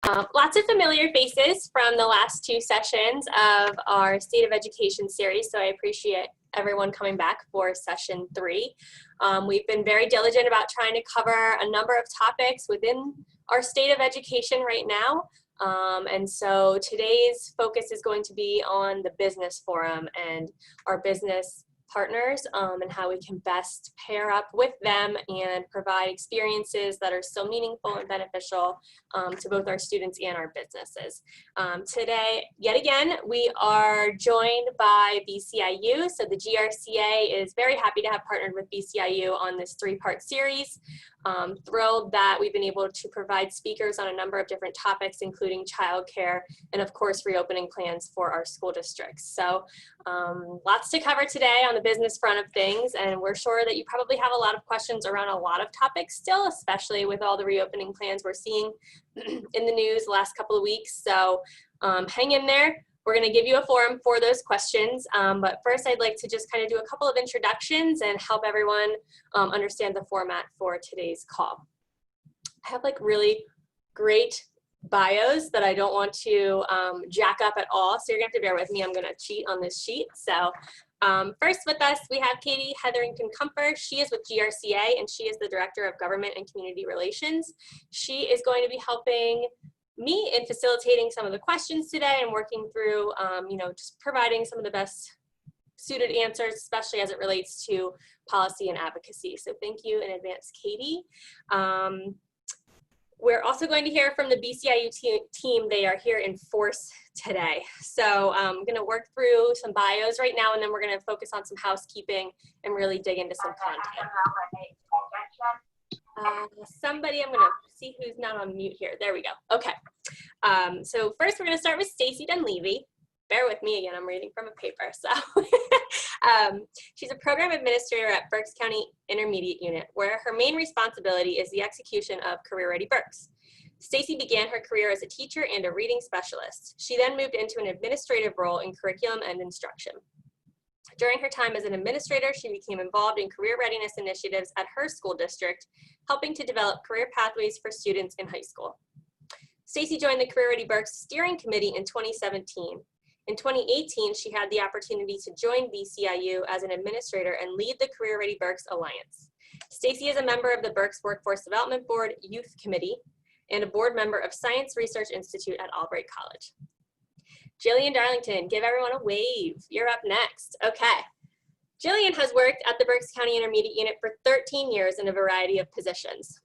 Lots of familiar faces from the last two sessions of our State of Education series, so I appreciate everyone coming back for session 3. We've been very diligent about trying to cover a number of topics within our State of Education right now. And so today's focus is going to be on the business forum and our business partners and how we can best pair up with them and provide experiences that are so meaningful and beneficial to both our students and our businesses. Today, yet again, we are joined by BCIU. So the GRCA is very happy to have partnered with BCIU on this 3-part series. Thrilled that we've been able to provide speakers on a number of different topics, including childcare and, of course, reopening plans for our school districts. So lots to cover today on the business front of things, and we're sure that you probably have a lot of questions around a lot of topics still, especially with all the reopening plans we're seeing in the news the last couple of weeks. So hang in there. We're going to give you a forum for those questions, but first I'd like to just kind of do a couple of introductions and help everyone understand the format for today's call. I have like really great bios that I don't want to jack up at all, so you're going to have to bear with me. I'm going to cheat on this sheet. So first with us, we have Katie Hetherington-Comfer. She is with GRCA, and she is the Director of Government and Community Relations. She is going to be helping me in facilitating some of the questions today and working through, you know, just providing some of the best suited answers, especially as it relates to policy and advocacy. So thank you in advance, Katie. We're also going to hear from the BCIU team. They are here in force today. So I'm going to work through some bios right now, and then we're going to focus on some housekeeping and really dig into some content. I'm going to see who's not on mute here. There we go. Okay. So first we're going to start with Stacy Dunleavy. Bear with me again, I'm reading from a paper. So she's a program administrator at Berks County Intermediate Unit, where her main responsibility is the execution of Career Ready Berks. Stacy began her career as a teacher and a reading specialist. She then moved into an administrative role in curriculum and instruction. During her time as an administrator, she became involved in career readiness initiatives at her school district, helping to develop career pathways for students in high school. Stacy joined the Career Ready Berks Steering Committee in 2017. In 2018, she had the opportunity to join BCIU as an administrator and lead the Career Ready Berks Alliance. Stacy is a member of the Berks Workforce Development Board Youth Committee and a board member of Science Research Institute at Albright College. Jillian Darlington, give everyone a wave. You're up next. Okay. Jillian has worked at the Berks County Intermediate Unit for 13 years in a variety of positions.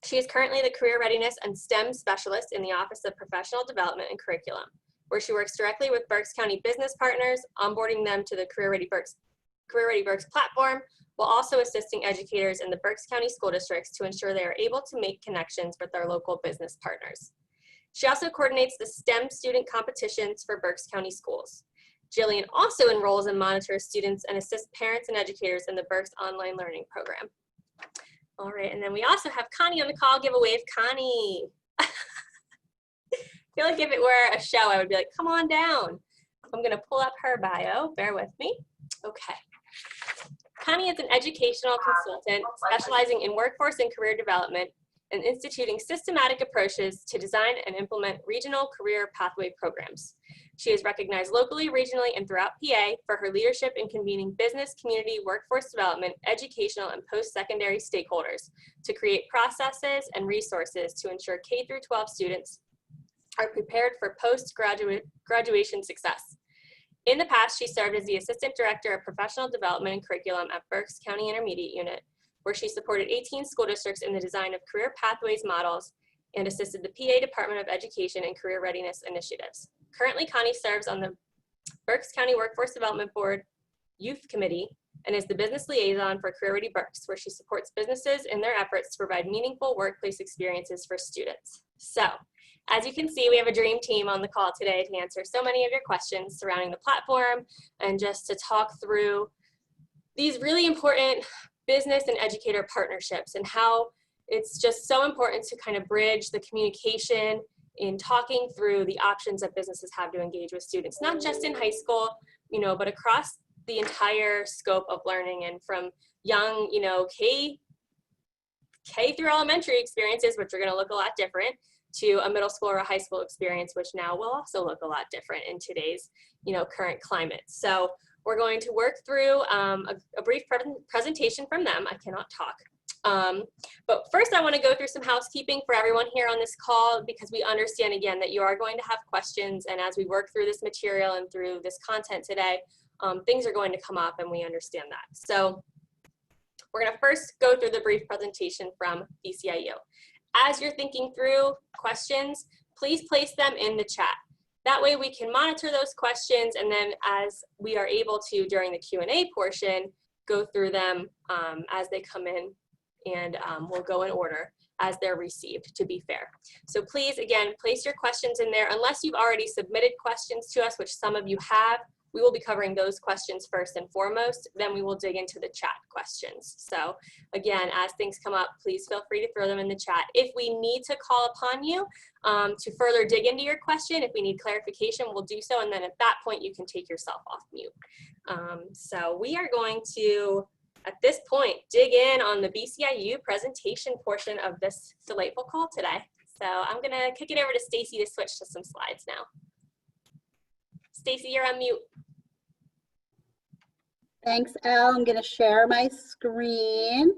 She is currently the Career Readiness and STEM Specialist in the Office of Professional Development and Curriculum, where she works directly with Berks County business partners, onboarding them to the Career Ready Berks platform, while also assisting educators in the Berks County school districts to ensure they are able to make connections with their local business partners. She also coordinates the STEM student competitions for Berks County schools. Jillian also enrolls and monitors students and assists parents and educators in the Berks online learning program. All right, and then we also have Connie on the call. Give a wave, Connie. I feel like if it were a show, I would be like, come on down. I'm gonna pull up her bio, bear with me. Okay. Connie is an educational consultant specializing in workforce and career development and instituting systematic approaches to design and implement regional career pathway programs. She is recognized locally, regionally, and throughout PA for her leadership in convening business, community, workforce development, educational, and post-secondary stakeholders to create processes and resources to ensure K-12 students are prepared for post-graduation success. In the past, she served as the Assistant Director of Professional Development and Curriculum at Berks County Intermediate Unit, where she supported 18 school districts in the design of career pathways models and assisted the PA Department of Education and Career Readiness initiatives. Currently, Connie serves on the Berks County Workforce Development Board Youth Committee and is the business liaison for Career Ready Berks, where she supports businesses in their efforts to provide meaningful workplace experiences for students. So, as you can see, we have a dream team on the call today to answer so many of your questions surrounding the platform and just to talk through these really important business and educator partnerships and how it's just so important to kind of bridge the communication in talking through the options that businesses have to engage with students, not just in high school, you know, but across the entire scope of learning, and from young, you know, K through elementary experiences, which are going to look a lot different, to a middle school or a high school experience, which now will also look a lot different in today's, current climate. So we're going to work through a brief presentation from them. I cannot talk. But first I want to go through some housekeeping for everyone here on this call, because we understand again that you are going to have questions, and as we work through this material and through this content today, things are going to come up, and we understand that. So we're going to first go through the brief presentation from BCIU. As you're thinking through questions, please place them in the chat. That way we can monitor those questions, and then as we are able to during the Q&A portion, go through them as they come in, and we'll go in order as they're received, to be fair. So please, again, place your questions in there. Unless you've already submitted questions to us, which some of you have, we will be covering those questions first and foremost, then we will dig into the chat questions. So again, as things come up, please feel free to throw them in the chat. If we need to call upon you to further dig into your question, if we need clarification, we'll do so, and then at that point you can take yourself off mute. So we are going to, at this point, dig in on the BCIU presentation portion of this delightful call today. So I'm gonna kick it over to Stacy to switch to some slides now. Stacy, you're on mute. Thanks, Elle. I'm gonna share my screen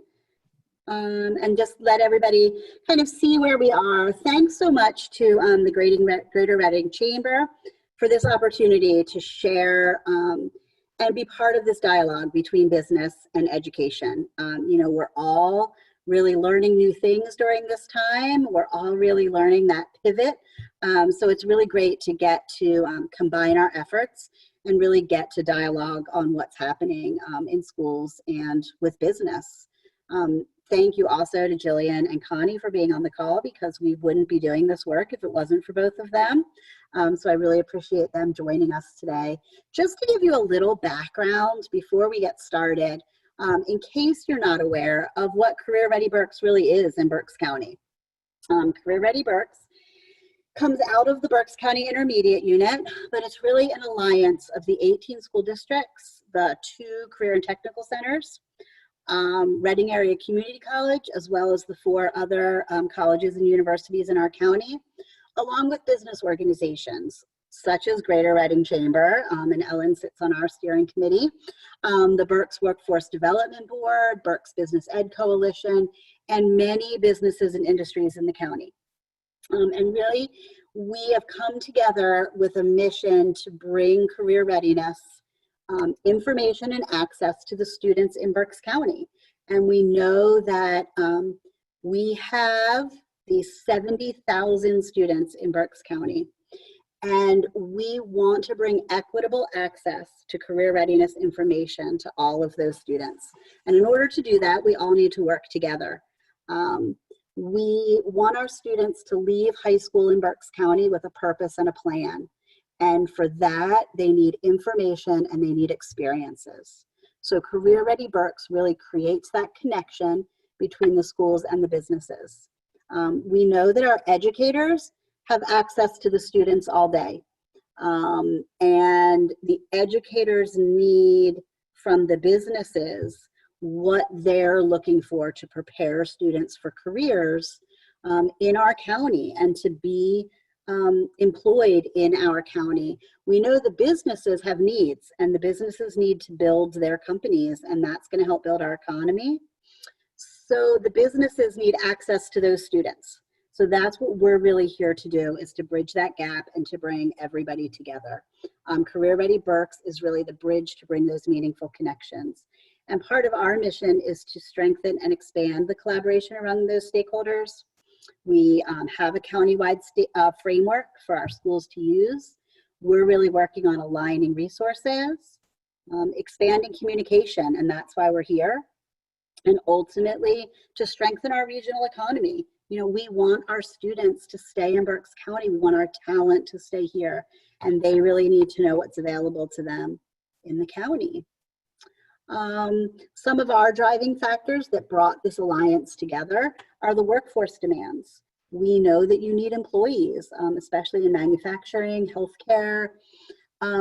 and just let everybody kind of see where we are. Thanks so much to the Greater Reading Chamber for this opportunity to share and be part of this dialogue between business and education. We're all really learning new things during this time. We're all really learning that pivot. So it's really great to get to combine our efforts and really get to dialogue on what's happening in schools and with business. Thank you also to Jillian and Connie for being on the call, because we wouldn't be doing this work if it wasn't for both of them. So I really appreciate them joining us today. Just to give you a little background before we get started, in case you're not aware of what Career Ready Berks really is in Berks County. Career Ready Berks comes out of the Berks County Intermediate Unit, but it's really an alliance of the 18 school districts, the 2 career and technical centers, Reading Area Community College, as well as the 4 other colleges and universities in our county, along with business organizations such as Greater Reading Chamber, and Ellen sits on our steering committee, the Berks Workforce Development Board, Berks Business Ed Coalition, and many businesses and industries in the county. And really, we have come together with a mission to bring career readiness, information and access to the students in Berks County. And we know that we have these 70,000 students in Berks County, and we want to bring equitable access to career readiness information to all of those students. And in order to do that, we all need to work together. We want our students to leave high school in Berks County with a purpose and a plan. And for that, they need information and they need experiences. So Career Ready Berks really creates that connection between the schools and the businesses. We know that our educators have access to the students all day. And the educators need from the businesses what they're looking for to prepare students for careers in our county and to be employed in our county. We know the businesses have needs, and the businesses need to build their companies, and that's going to help build our economy. So the businesses need access to those students. So that's what we're really here to do, is to bridge that gap and to bring everybody together. Career Ready Berks is really the bridge to bring those meaningful connections. And part of our mission is to strengthen and expand the collaboration around those stakeholders. We have a countywide framework for our schools to use. We're really working on aligning resources, expanding communication, and that's why we're here. And ultimately, to strengthen our regional economy. We want our students to stay in Berks County. We want our talent to stay here, and they really need to know what's available to them in the county. Some of our driving factors that brought this alliance together are the workforce demands. We know that you need employees, especially in manufacturing, healthcare.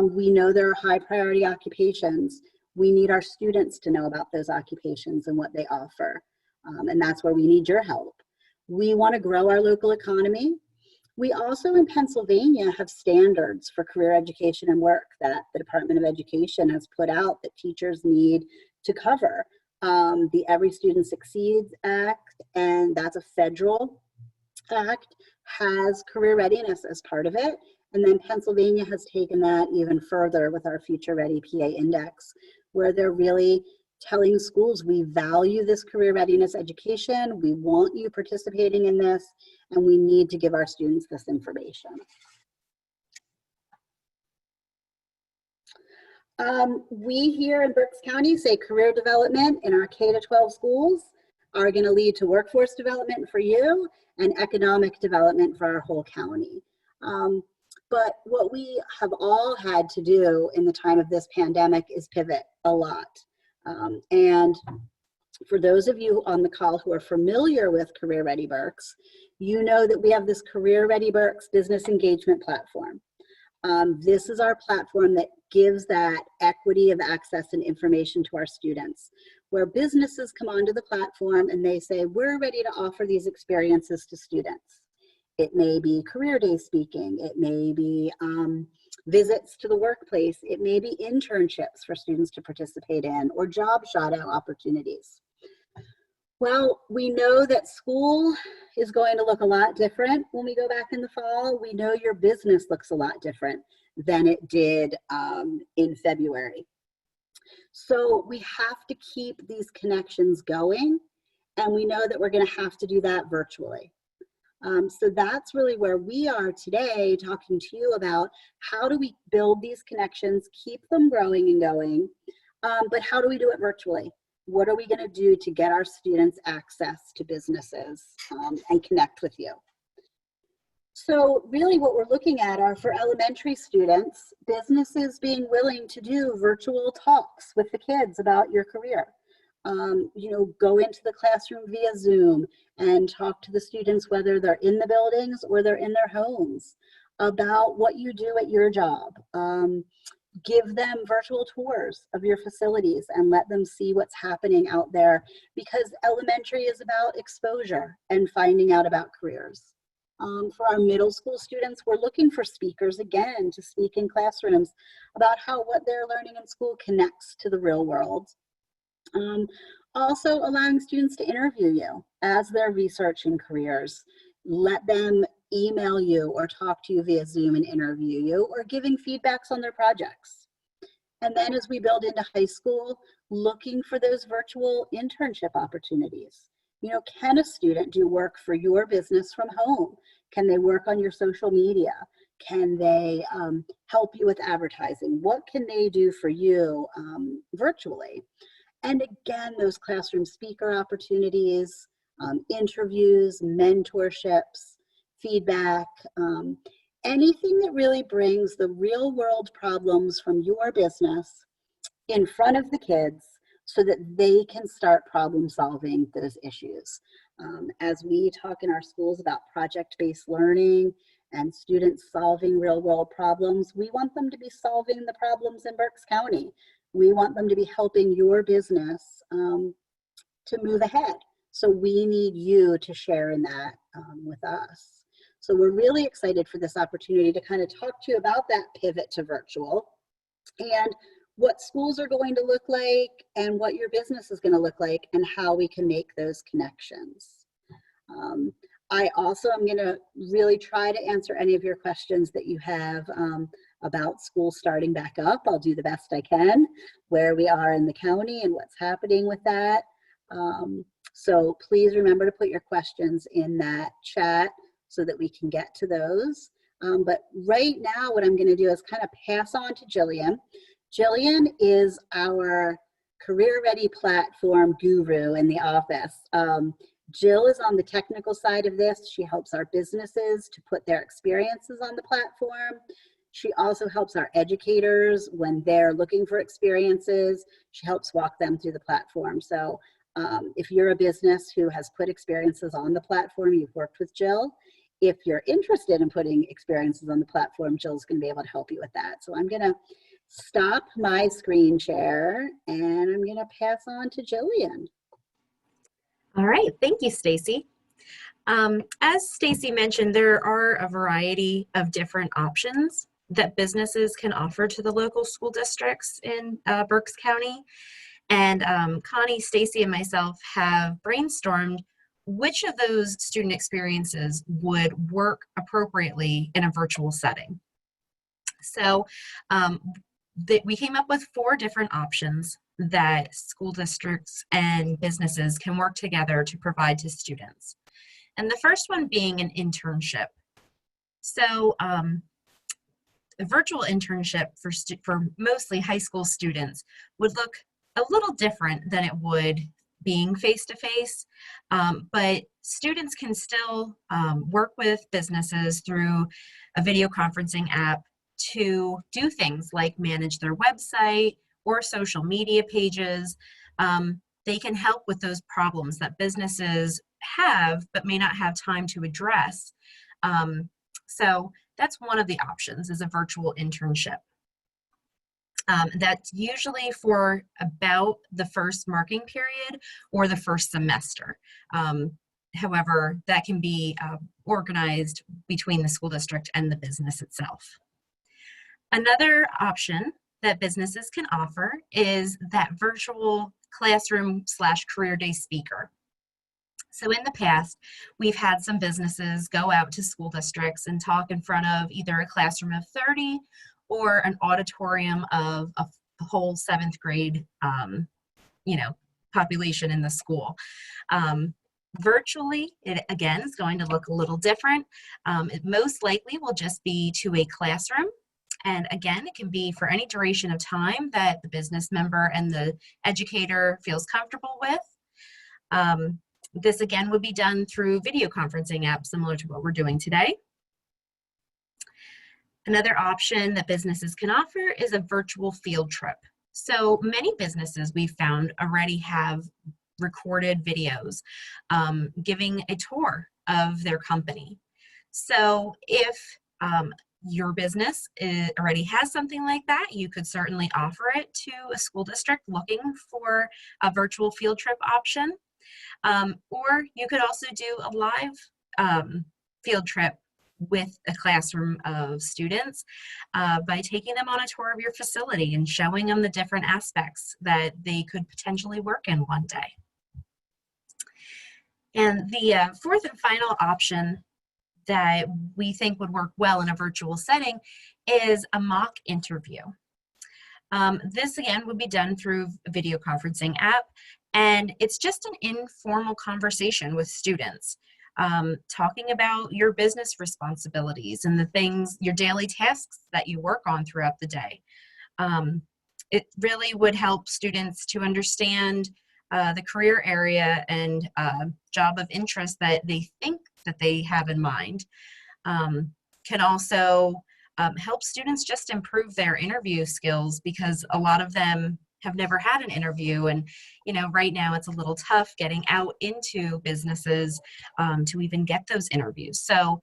We know there are high priority occupations. We need our students to know about those occupations and what they offer. And that's where we need your help. We want to grow our local economy. We also in Pennsylvania have standards for career education and work that the Department of Education has put out that teachers need to cover. The Every Student Succeeds Act, and that's a federal act, has career readiness as part of it. And then Pennsylvania has taken that even further with our Future Ready PA Index, where they're really telling schools, we value this career readiness education, we want you participating in this, and we need to give our students this information. We here in Berks County say career development in our K-12 schools are going to lead to workforce development for you and economic development for our whole county. But what we have all had to do in the time of this pandemic is pivot a lot. And for those of you on the call who are familiar with Career Ready Berks, you know that we have this Career Ready Berks business engagement platform. This is our platform that gives that equity of access and information to our students, where businesses come onto the platform and they say, we're ready to offer these experiences to students. It may be career day speaking, it may be visits to the workplace, it may be internships for students to participate in, or job shout out opportunities. Well, we know that school is going to look a lot different when we go back in the fall. We know your business looks a lot different than it did in February. So we have to keep these connections going, and we know that we're going to have to do that virtually. So that's really where we are today, talking to you about how do we build these connections, keep them growing and going, but how do we do it virtually? What are we going to do to get our students access to businesses and connect with you? So really what we're looking at are, for elementary students, businesses being willing to do virtual talks with the kids about your career. You know, go into the classroom via Zoom and talk to the students, whether they're in the buildings or they're in their homes, about what you do at your job. Give them virtual tours of your facilities and let them see what's happening out there, because elementary is about exposure and finding out about careers. For our middle school students, we're looking for speakers again to speak in classrooms about how what they're learning in school connects to the real world. Also allowing students to interview you as they're researching careers. Let them email you or talk to you via Zoom and interview you, or giving feedbacks on their projects. And then as we build into high school, looking for those virtual internship opportunities. You know, can a student do work for your business from home? Can they work on your social media? Can they help you with advertising? What can they do for you virtually? And again, those classroom speaker opportunities, interviews, mentorships, feedback, anything that really brings the real world problems from your business in front of the kids so that they can start problem solving those issues. As we talk in our schools about project-based learning and students solving real world problems, we want them to be solving the problems in Berks County. We want them to be helping your business to move ahead. So we need you to share in that with us. So we're really excited for this opportunity to kind of talk to you about that pivot to virtual and what schools are going to look like and what your business is going to look like and how we can make those connections. I also am going to really try to answer any of your questions that you have about school starting back up. I'll do the best I can, where we are in the county and what's happening with that. So please remember to put your questions in that chat so that we can get to those. But right now, what I'm going to do is kind of pass on to Jillian. Jillian is our Career Ready platform guru in the office. Jill is on the technical side of this. She helps our businesses to put their experiences on the platform. She also helps our educators when they're looking for experiences. She helps walk them through the platform. So if you're a business who has put experiences on the platform, you've worked with Jill. If you're interested in putting experiences on the platform, Jill's going to be able to help you with that. So I'm going to stop my screen share and I'm going to pass on to Jillian. All right, thank you, Stacy. As Stacy mentioned, there are a variety of different options that businesses can offer to the local school districts in Berks County. And Connie, Stacy, and myself have brainstormed which of those student experiences would work appropriately in a virtual setting. So we came up with 4 different options that school districts and businesses can work together to provide to students. And the first one being an internship. So a virtual internship for mostly high school students would look a little different than it would being face-to-face, but students can still work with businesses through a video conferencing app to do things like manage their website or social media pages. They can help with those problems that businesses have but may not have time to address. So that's one of the options, is a virtual internship. That's usually for about the first marking period or the first semester. However, that can be organized between the school district and the business itself. Another option that businesses can offer is that virtual classroom/career day speaker. So in the past, we've had some businesses go out to school districts and talk in front of either a classroom of 30 or an auditorium of a whole 7th grade, population in the school. Virtually, it again is going to look a little different. It most likely will just be to a classroom. And again, it can be for any duration of time that the business member and the educator feels comfortable with. This again would be done through video conferencing apps similar to what we're doing today. Another option that businesses can offer is a virtual field trip. So many businesses we've found already have recorded videos giving a tour of their company. So if your business already has something like that, you could certainly offer it to a school district looking for a virtual field trip option. Or you could also do a live field trip with a classroom of students by taking them on a tour of your facility and showing them the different aspects that they could potentially work in one day. And the fourth and final option that we think would work well in a virtual setting is a mock interview. This again would be done through a video conferencing app, and it's just an informal conversation with students, talking about your business responsibilities and the things, your daily tasks that you work on throughout the day. It really would help students to understand the career area and job of interest that they think that they have in mind. Can also help students just improve their interview skills, because a lot of them have never had an interview, and right now it's a little tough getting out into businesses to even get those interviews. So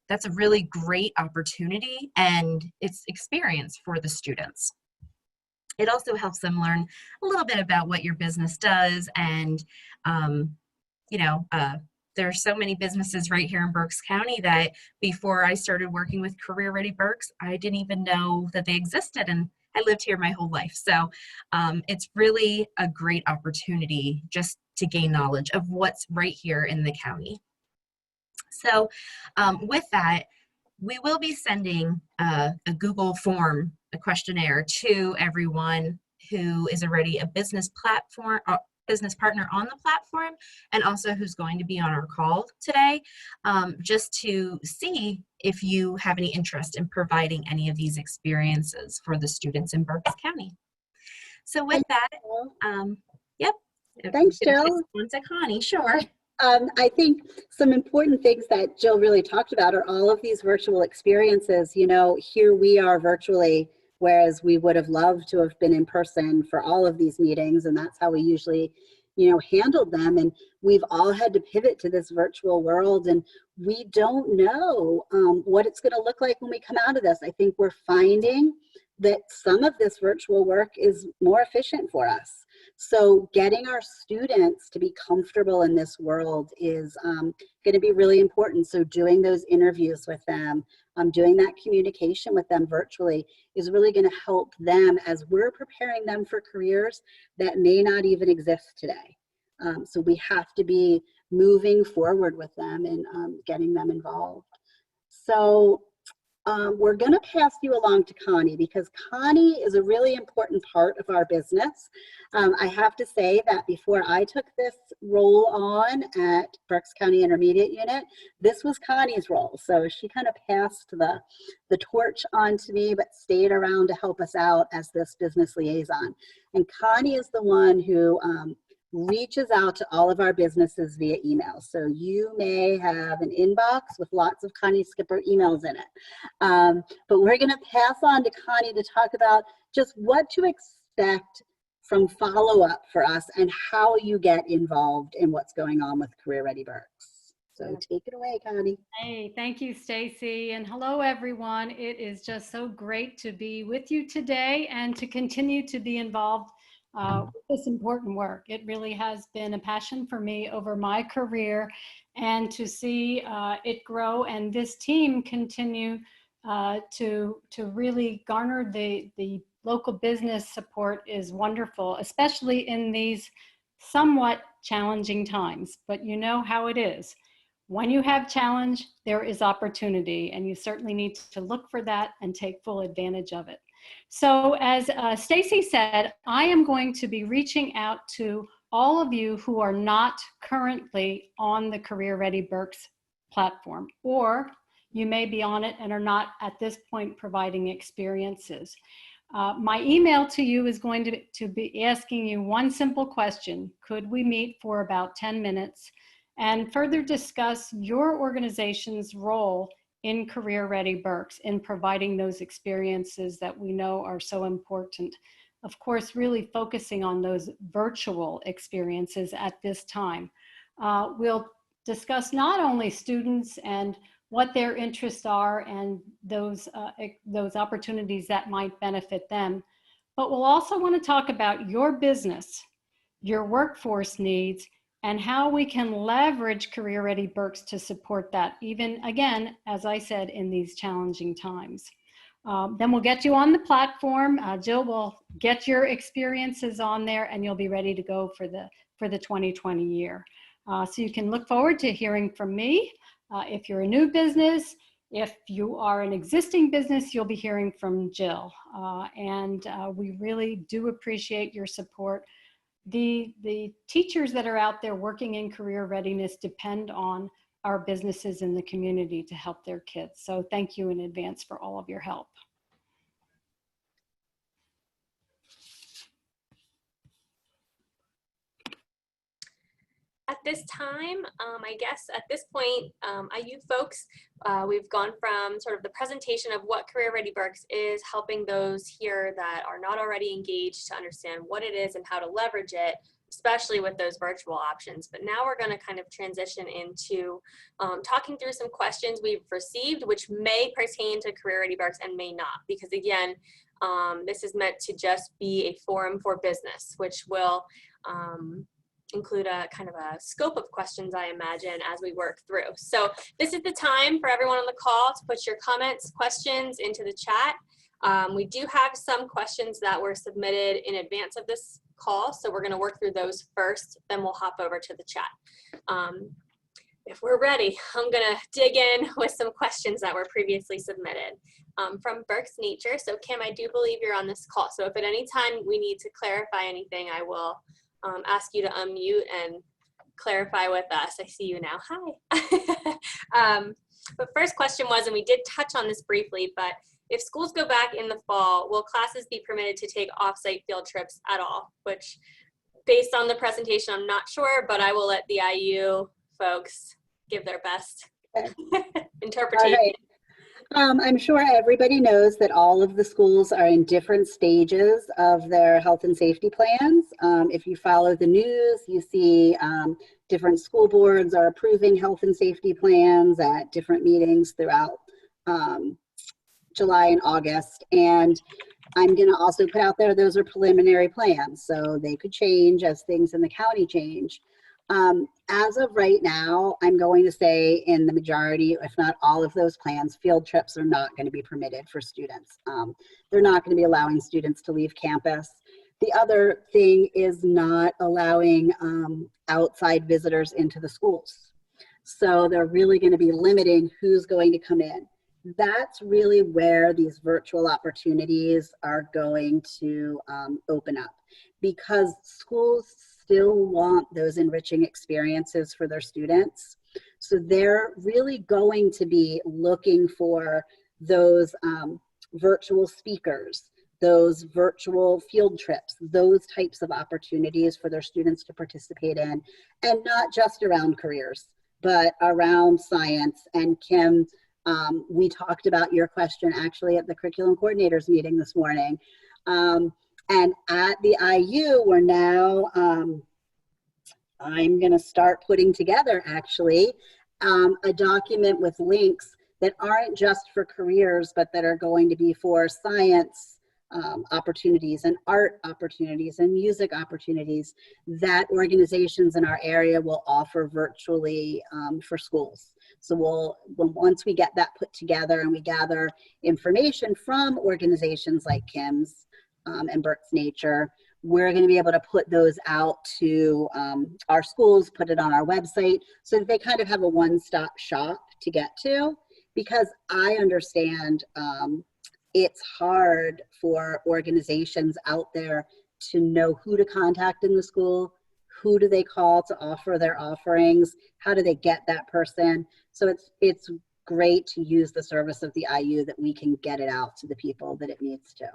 that's a really great opportunity, and it's experience for the students. It also helps them learn a little bit about what your business does, and there are so many businesses right here in Berks County that before I started working with Career Ready Berks, I didn't even know that they existed, and I lived here my whole life. So it's really a great opportunity just to gain knowledge of what's right here in the county. So with that, we will be sending a Google form, a questionnaire, to everyone who is already a business partner on the platform, and also who's going to be on our call today, just to see if you have any interest in providing any of these experiences for the students in Berks County. So with that, yep. Thanks, Jill. On to Connie, sure. I think some important things that Jill really talked about are all of these virtual experiences. Here we are virtually, whereas we would have loved to have been in person for all of these meetings, and that's how we usually, handled them. And we've all had to pivot to this virtual world, and we don't know what it's going to look like when we come out of this. I think we're finding that some of this virtual work is more efficient for us. So getting our students to be comfortable in this world is going to be really important. So doing those interviews with them, doing that communication with them virtually is really going to help them as we're preparing them for careers that may not even exist today. So we have to be moving forward with them and getting them involved. So we're going to pass you along to Connie because Connie is a really important part of our business. I have to say that before I took this role on at Berks County Intermediate Unit, this was Connie's role. So she kind of passed the torch on to me, but stayed around to help us out as this business liaison. And Connie is the one who reaches out to all of our businesses via email. So you may have an inbox with lots of Connie Skipper emails in it. But we're going to pass on to Connie to talk about just what to expect from follow-up for us and how you get involved in what's going on with Career Ready Berks. So take it away, Connie. Hey, thank you, Stacy, and hello, everyone. It is just so great to be with you today and to continue to be involved with this important work. It really has been a passion for me over my career, and to see it grow and this team continue to really garner the local business support is wonderful, especially in these somewhat challenging times. But you know how it is. When you have challenge, there is opportunity, and you certainly need to look for that and take full advantage of it. So as Stacy said, I am going to be reaching out to all of you who are not currently on the Career Ready Berks platform, or you may be on it and are not at this point providing experiences. My email to you is going to be asking you one simple question. Could we meet for about 10 minutes and further discuss your organization's role in Career Ready Berks in providing those experiences that we know are so important? Of course, really focusing on those virtual experiences at this time. We'll discuss not only students and what their interests are and those opportunities that might benefit them, but we'll also want to talk about your business, your workforce needs, and how we can leverage Career Ready Berks to support that, even again, as I said, in these challenging times. Then we'll get you on the platform. Jill will get your experiences on there, and you'll be ready to go for the 2020 year. So you can look forward to hearing from me. If you're a new business, if you are an existing business, you'll be hearing from Jill. We really do appreciate your support. The teachers that are out there working in career readiness depend on our businesses in the community to help their kids. So thank you in advance for all of your help. At this time, I guess at this point, IU folks, we've gone from sort of the presentation of what Career Ready Berks is, helping those here that are not already engaged to understand what it is and how to leverage it, especially with those virtual options. But now we're going to kind of transition into talking through some questions we've received, which may pertain to Career Ready Berks and may not, because again, this is meant to just be a forum for business, which will include a kind of a scope of questions, I imagine, as we work through. So this is the time for everyone on the call to put your comments, questions into the chat. We do have some questions that were submitted in advance of this call, so we're going to work through those first, then we'll hop over to the chat. If we're ready, I'm going to dig in with some questions that were previously submitted from Berks Nature. So Kim, I do believe you're on this call, so if at any time we need to clarify anything, I will ask you to unmute and clarify with us. I see you now. Hi. But first question was, and we did touch on this briefly, but if schools go back in the fall, will classes be permitted to take off-site field trips at all? Which, based on the presentation, I'm not sure, but I will let the IU folks give their best interpretation. All right. I'm sure everybody knows that all of the schools are in different stages of their health and safety plans. If you follow the news, you see different school boards are approving health and safety plans at different meetings throughout July and August. And I'm going to also put out there, those are preliminary plans, so they could change as things in the county change. As of right now, I'm going to say in the majority, if not all of those plans, field trips are not going to be permitted for students. They're not going to be allowing students to leave campus. The other thing is not allowing outside visitors into the schools. So they're really going to be limiting who's going to come in. That's really where these virtual opportunities are going to open up, because schools still want those enriching experiences for their students. So they're really going to be looking for those virtual speakers, those virtual field trips, those types of opportunities for their students to participate in, and not just around careers, but around science. And Kim, we talked about your question actually at the curriculum coordinators meeting this morning. And at the IU, we're now, I'm gonna start putting together actually a document with links that aren't just for careers, but that are going to be for science opportunities and art opportunities and music opportunities that organizations in our area will offer virtually for schools. So once we get that put together and we gather information from organizations like Kim's and Berks Nature, we're going to be able to put those out to our schools, put it on our website, so that they kind of have a one-stop shop to get to. Because I understand it's hard for organizations out there to know who to contact in the school, who do they call to offer their offerings, how do they get that person. So it's great to use the service of the IU that we can get it out to the people that it needs to.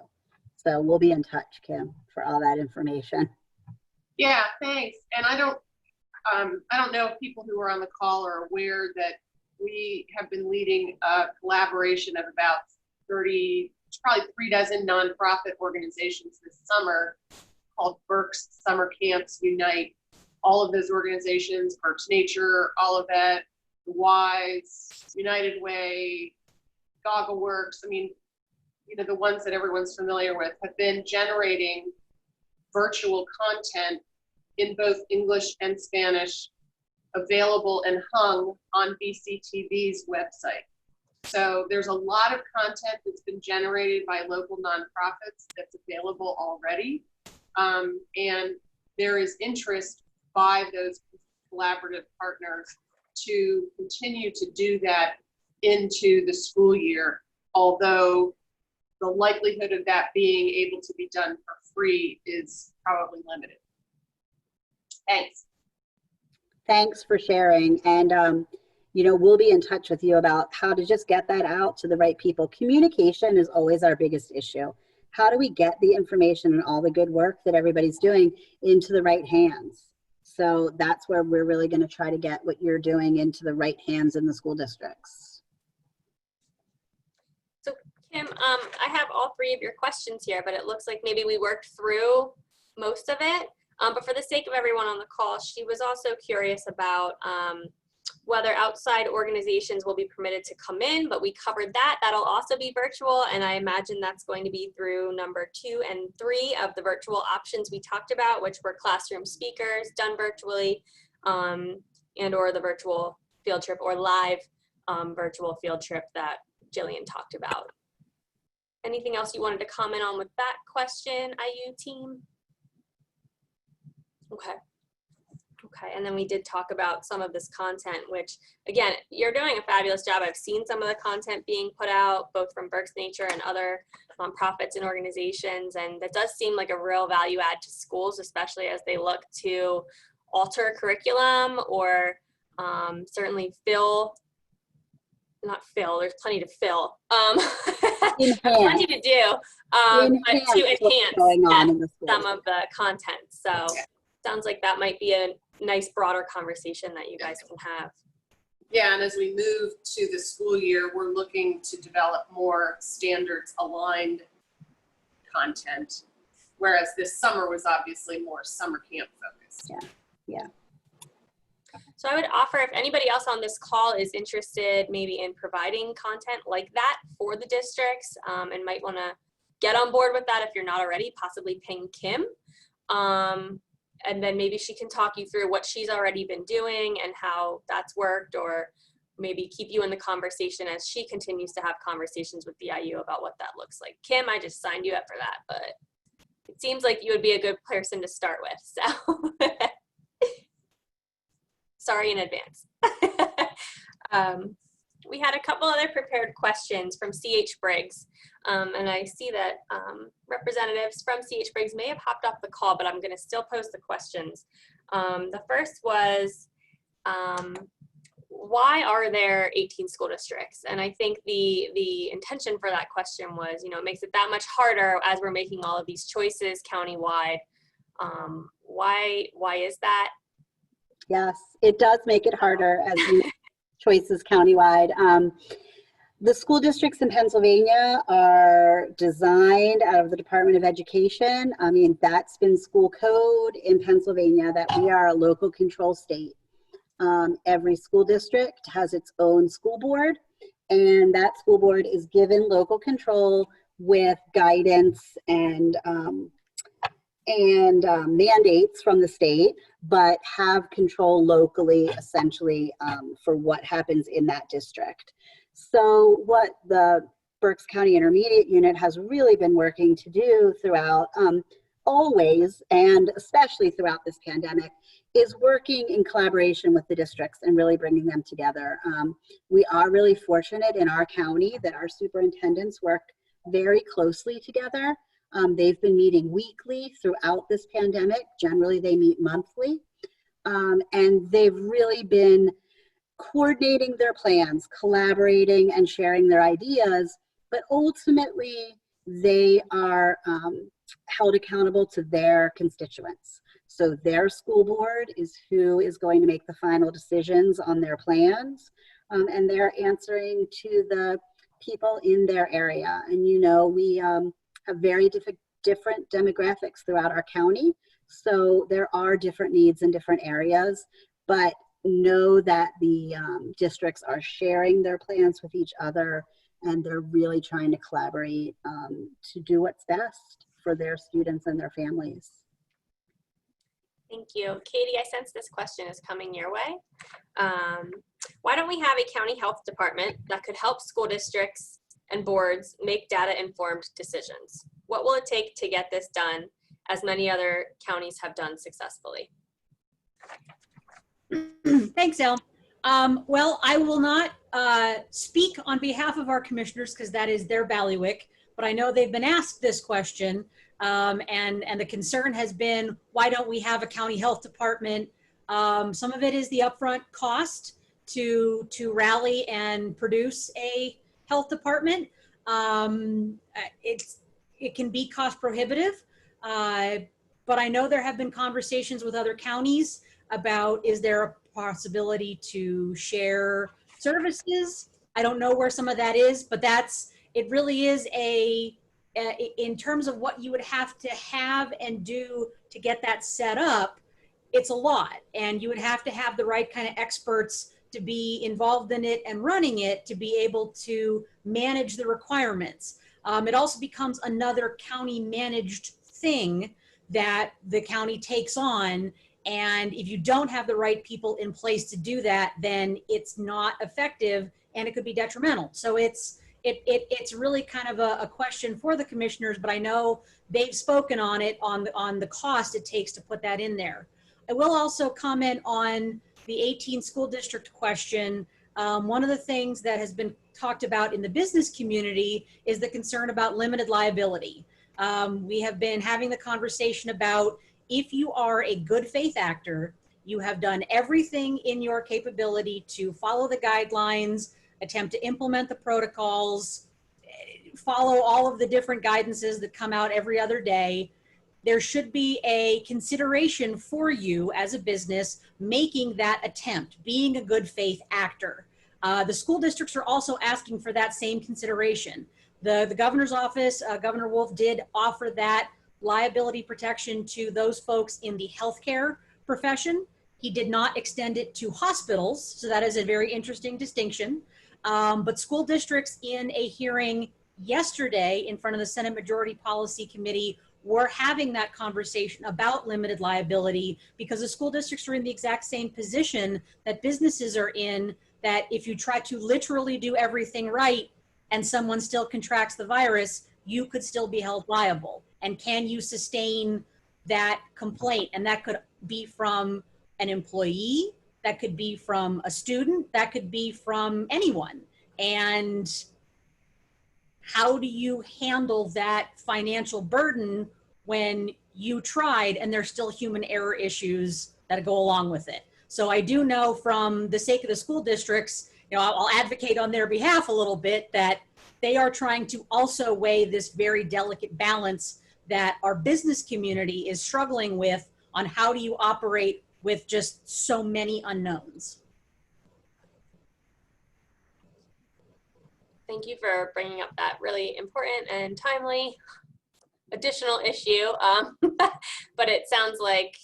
So we'll be in touch, Kim, for all that information. Yeah, thanks. And I don't know if people who are on the call are aware that we have been leading a collaboration of about 30, probably 36 nonprofit organizations this summer called Berks Summer Camps Unite. All of those organizations, Berks Nature, Olivet, The Wise, United Way, Goggle Works, I mean, you know, the ones that everyone's familiar with, have been generating virtual content in both English and Spanish, available and hung on BCTV's website. So there's a lot of content that's been generated by local nonprofits that's available already. And there is interest by those collaborative partners to continue to do that into the school year, although the likelihood of that being able to be done for free is probably limited. Thanks. Thanks for sharing. And, you know, we'll be in touch with you about how to just get that out to the right people. Communication is always our biggest issue. How do we get the information and all the good work that everybody's doing into the right hands? So that's where we're really going to try to get what you're doing into the right hands in the school districts. So Kim, I have all three of your questions here, but it looks like maybe we worked through most of it. But for the sake of everyone on the call, she was also curious about whether outside organizations will be permitted to come in, but we covered that. That'll also be virtual, and I imagine that's going to be through number 2 and 3 of the virtual options we talked about, which were classroom speakers done virtually, and or the virtual field trip or live virtual field trip that Jillian talked about. Anything else you wanted to comment on with that question, IU team? Okay. Okay, and then we did talk about some of this content, which again, you're doing a fabulous job. I've seen some of the content being put out, both from Berks Nature and other nonprofits and organizations, and that does seem like a real value add to schools, especially as they look to alter curriculum or certainly there's plenty to fill. Plenty to do, but to enhance some of the content. So sounds like that might be a nice broader conversation that you guys can have. Yeah, and as we move to the school year, we're looking to develop more standards aligned content, whereas this summer was obviously more summer camp focused. Yeah. So I would offer, if anybody else on this call is interested maybe in providing content like that for the districts and might want to get on board with that if you're not already, possibly ping Kim. And then maybe she can talk you through what she's already been doing and how that's worked, or maybe keep you in the conversation as she continues to have conversations with the IU about what that looks like. Kim, I just signed you up for that, but it seems like you would be a good person to start with, so sorry in advance. We had a couple other prepared questions from CH Briggs, and I see that representatives from CH Briggs may have hopped off the call, but I'm going to still pose the questions. The first was, why are there 18 school districts? And I think the intention for that question was, it makes it that much harder as we're making all of these choices countywide. Why is that? Yes, it does make it harder as you choices countywide. The school districts in Pennsylvania are designed out of the Department of Education. I mean, that's been school code in Pennsylvania, that we are a local control state. Every school district has its own school board, and that school board is given local control with guidance and mandates from the state, but have control locally, essentially, for what happens in that district. So what the Berks County Intermediate Unit has really been working to do throughout, always, and especially throughout this pandemic, is working in collaboration with the districts and really bringing them together. We are really fortunate in our county that our superintendents work very closely together. They've been meeting weekly throughout this pandemic. Generally, they meet monthly. And they've really been coordinating their plans, collaborating and sharing their ideas, but ultimately they are held accountable to their constituents. So their school board is who is going to make the final decisions on their plans, and they're answering to the people in their area. And we have very different demographics throughout our county, so there are different needs in different areas, but know that the districts are sharing their plans with each other, and they're really trying to collaborate to do what's best for their students and their families. Thank you. Katie, I sense this question is coming your way. Why don't we have a county health department that could help school districts and boards make data-informed decisions? What will it take to get this done, as many other counties have done successfully? Thanks, Elle. Well, I will not speak on behalf of our commissioners because that is their bailiwick, but I know they've been asked this question, and the concern has been, why don't we have a county health department? Some of it is the upfront cost to rally and produce a health department. It can be cost prohibitive, but I know there have been conversations with other counties about, is there a possibility to share services? I don't know where some of that is, but it really is in terms of what you would have to have and do to get that set up, it's a lot. And you would have to have the right kind of experts to be involved in it and running it to be able to manage the requirements. It also becomes another county managed thing that the county takes on. And if you don't have the right people in place to do that, then it's not effective and it could be detrimental. So it's really kind of a question for the commissioners, but I know they've spoken on it, on the cost it takes to put that in there. I will also comment on the 18 school district question. One of the things that has been talked about in the business community is the concern about limited liability. We have been having the conversation about, if you are a good faith actor, you have done everything in your capability to follow the guidelines, attempt to implement the protocols, follow all of the different guidances that come out every other day, there should be a consideration for you as a business making that attempt, being a good faith actor. The school districts are also asking for that same consideration. The governor's office, Governor Wolf, did offer that liability protection to those folks in the healthcare profession. He did not extend it to hospitals, so that is a very interesting distinction. But school districts in a hearing yesterday in front of the Senate Majority Policy Committee, we're having that conversation about limited liability because the school districts are in the exact same position that businesses are in, that if you try to literally do everything right and someone still contracts the virus, you could still be held liable. And can you sustain that complaint? And that could be from an employee, that could be from a student, that could be from anyone. And how do you handle that financial burden when you tried and there's still human error issues that go along with it? So I do know, from the sake of the school districts, you know, I'll advocate on their behalf a little bit, that they are trying to also weigh this very delicate balance that our business community is struggling with on how do you operate with just so many unknowns. Thank you for bringing up that really important and timely additional issue. But it sounds like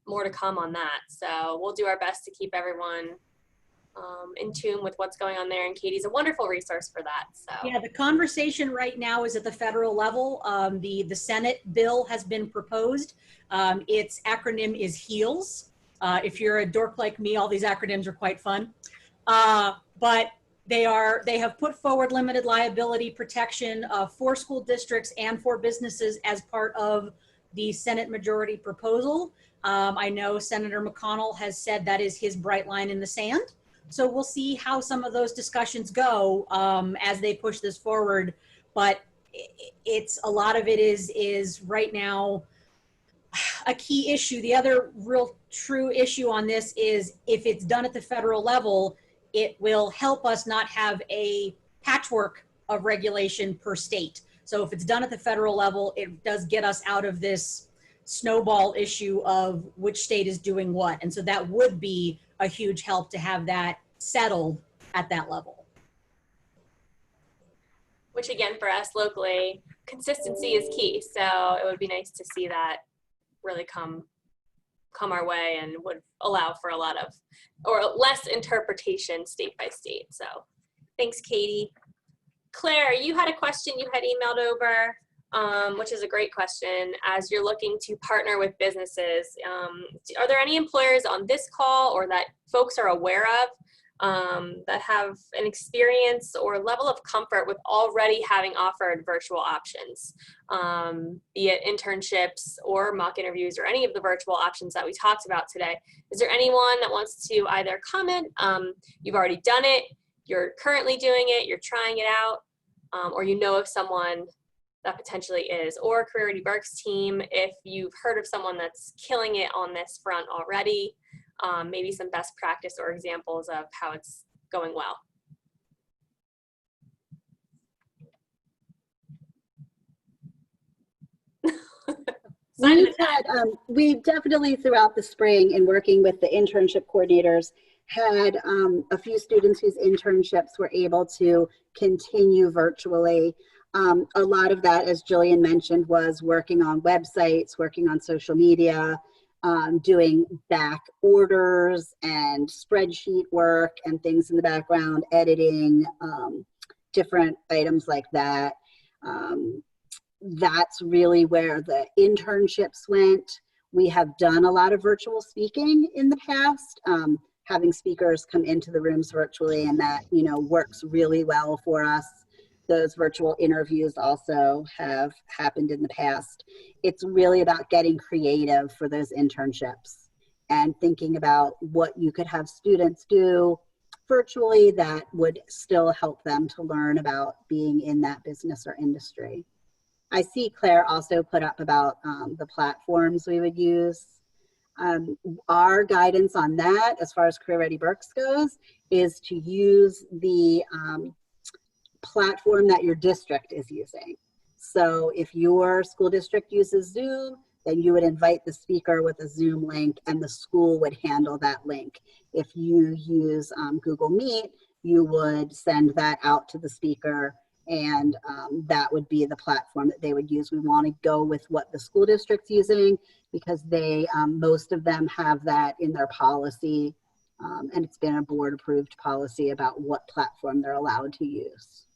more to come on that. So we'll do our best to keep everyone in tune with what's going on there. And Katie's a wonderful resource for that. So yeah, the conversation right now is at the federal level. The Senate bill has been proposed. Its acronym is HEALS. If you're a dork like me, all these acronyms are quite fun. But they have put forward limited liability protection for school districts and for businesses as part of the Senate majority proposal. I know Senator McConnell has said that is his bright line in the sand. So we'll see how some of those discussions go as they push this forward. But it's a lot of it is right now a key issue. The other real true issue on this is if it's done at the federal level, it will help us not have a patchwork of regulation per state. So if it's done at the federal level, it does get us out of this snowball issue of which state is doing what. And so that would be a huge help to have that settled at that level. which again, for us locally, consistency is key. So it would be nice to see that really come our way and would allow for a lot of, or less interpretation state by state. So thanks, Katie. Claire, you had a question you had emailed over, which is a great question. As you're looking to partner with businesses, are there any employers on this call or that folks are aware of that have an experience or level of comfort with already having offered virtual options, be it internships or mock interviews or any of the virtual options that we talked about today? Is there anyone that wants to either comment, you've already done it, you're currently doing it, you're trying it out, or you know of someone that potentially is, or Career Ready Berks team, if you've heard of someone that's killing it on this front already, maybe some best practice or examples of how it's going well. We've definitely throughout the spring in working with the internship coordinators had a few students whose internships were able to continue virtually. A lot of that, as Jillian mentioned, was working on websites, working on social media, doing back orders and spreadsheet work and things in the background, editing, different items like that. That's really where the internships went. We have done a lot of virtual speaking in the past, having speakers come into the rooms virtually, and that, you know, works really well for us. Those virtual interviews also have happened in the past. It's really about getting creative for those internships and thinking about what you could have students do virtually that would still help them to learn about being in that business or industry. I see Claire also put up about the platforms we would use. Our guidance on that, as far as Career Ready Berks goes, is to use the platform that your district is using. So if your school district uses Zoom, then you would invite the speaker with a Zoom link and the school would handle that link. If you use Google Meet, you would send that out to the speaker, and that would be the platform that they would use. We want to go with what the school district's using because they, most of them have that in their policy, and it's been a board approved policy about what platform they're allowed to use.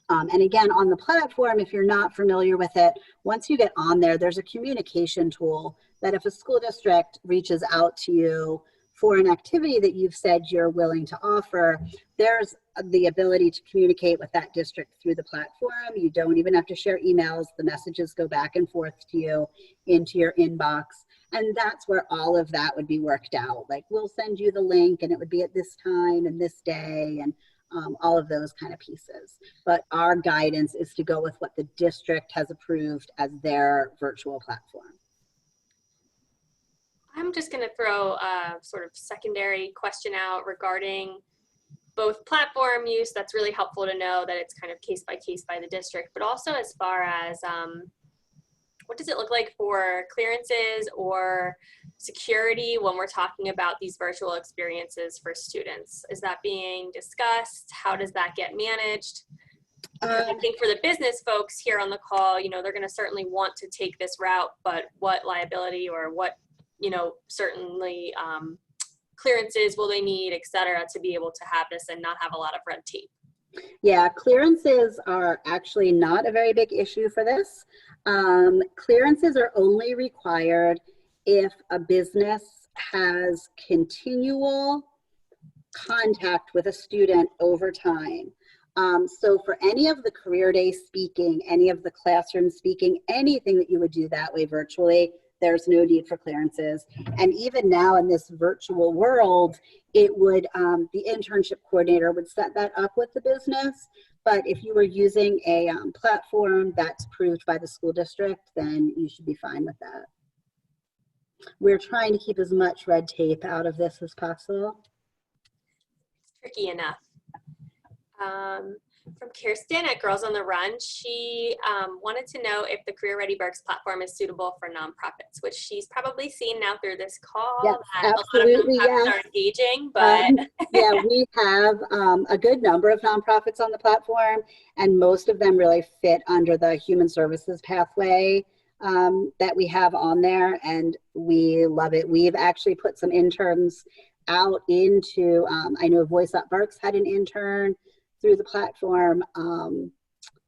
And again, on the platform, if you're not familiar with it, once you get on there, there's a communication tool that if a school district reaches out to you for an activity that you've said you're willing to offer, there's the ability to communicate with that district through the platform. You don't even have to share emails. The messages go back and forth to you into your inbox. And that's where all of that would be worked out. Like, we'll send you the link and it would be at this time and this day, and all of those kind of pieces. But our guidance is to go with what the district has approved as their virtual platform. I'm just going to throw a sort of secondary question out regarding both platform use. That's really helpful to know that it's kind of case by case by the district, but also as far as what does it look like for clearances or security when we're talking about these virtual experiences for students? Is that being discussed? How does that get managed? I think for the business folks here on the call, you know, they're going to certainly want to take this route, but what liability or what, you know, certainly clearances will they need, et cetera, to be able to have this and not have a lot of red tape? Yeah, clearances are actually not a very big issue for this. Clearances are only required if a business has continual contact with a student over time. So for any of the career day speaking, any of the classroom speaking, anything that you would do that way virtually, there's no need for clearances. And even now in this virtual world, it would, the internship coordinator would set that up with the business. But if you were using a platform that's approved by the school district, then you should be fine with that. We're trying to keep as much red tape out of this as possible. Tricky enough. From Kirsten at Girls on the Run, she wanted to know if the Career Ready Berks platform is suitable for nonprofits, which she's probably seen now through this call. Yes, that absolutely, a lot of nonprofits are engaging, but yeah, we have a good number of nonprofits on the platform, and most of them really fit under the human services pathway that we have on there, and we love it. We've actually put some interns out into, I know Voice Up Berks had an intern through the platform.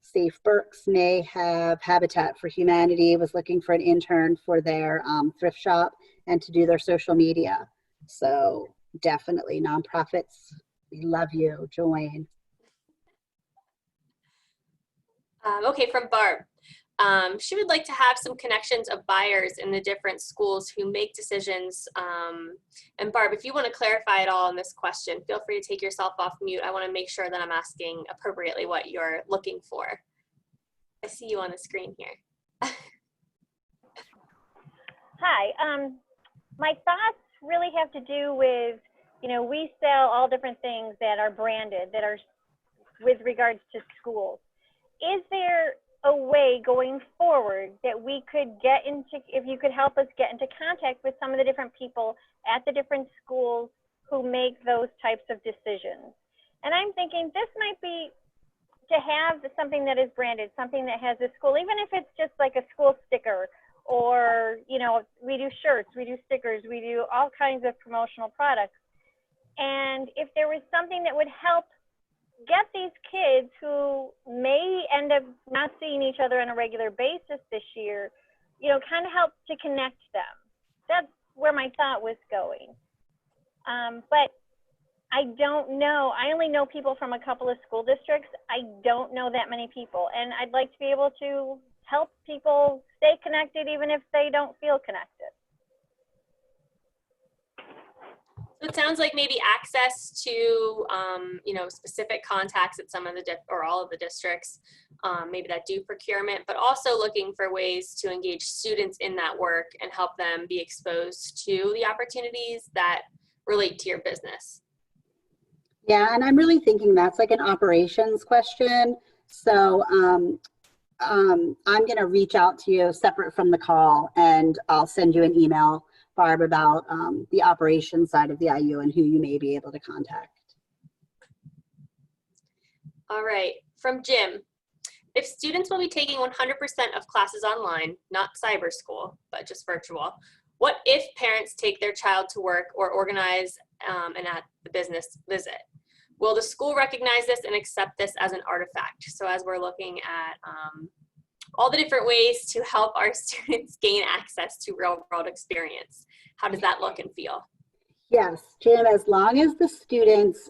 Safe Berks may have. Habitat for Humanity was looking for an intern for their thrift shop and to do their social media. So definitely nonprofits, we love you, join. Okay, from Barb. She would like to have some connections of buyers in the different schools who make decisions. And Barb, if you want to clarify it all in this question, feel free to take yourself off mute. I want to make sure that I'm asking appropriately what you're looking for. I see you on the screen here. Hi, my thoughts really have to do with, you know, we sell all different things that are branded, that are with regards to schools. Is there a way going forward that we could get into, if you could help us get into contact with some of the different people at the different schools who make those types of decisions? And I'm thinking this might be to have something that is branded, something that has a school, even if it's just like a school sticker, or, you know, we do shirts, we do stickers, we do all kinds of promotional products. And if there was something that would help get these kids who may end up not seeing each other on a regular basis this year, you know, kind of help to connect them. That's where my thought was going. But I don't know. I only know people from a couple of school districts. I don't know that many people. And I'd like to be able to help people stay connected even if they don't feel connected. So it sounds like maybe access to, you know, specific contacts at some of the, or all of the districts, maybe that do procurement, but also looking for ways to engage students in that work and help them be exposed to the opportunities that relate to your business. Yeah, and I'm really thinking that's like an operations question. So I'm going to reach out to you separate from the call, and I'll send you an email, Barb, about the operations side of the IU and who you may be able to contact. All right, from Jim. If students will be taking 100% of classes online, not cyber school, but just virtual, what if parents take their child to work or organize an at the business visit? Will the school recognize this and accept this as an artifact? So as we're looking at all the different ways to help our students gain access to real world experience, how does that look and feel? Yes, Jim, as long as the students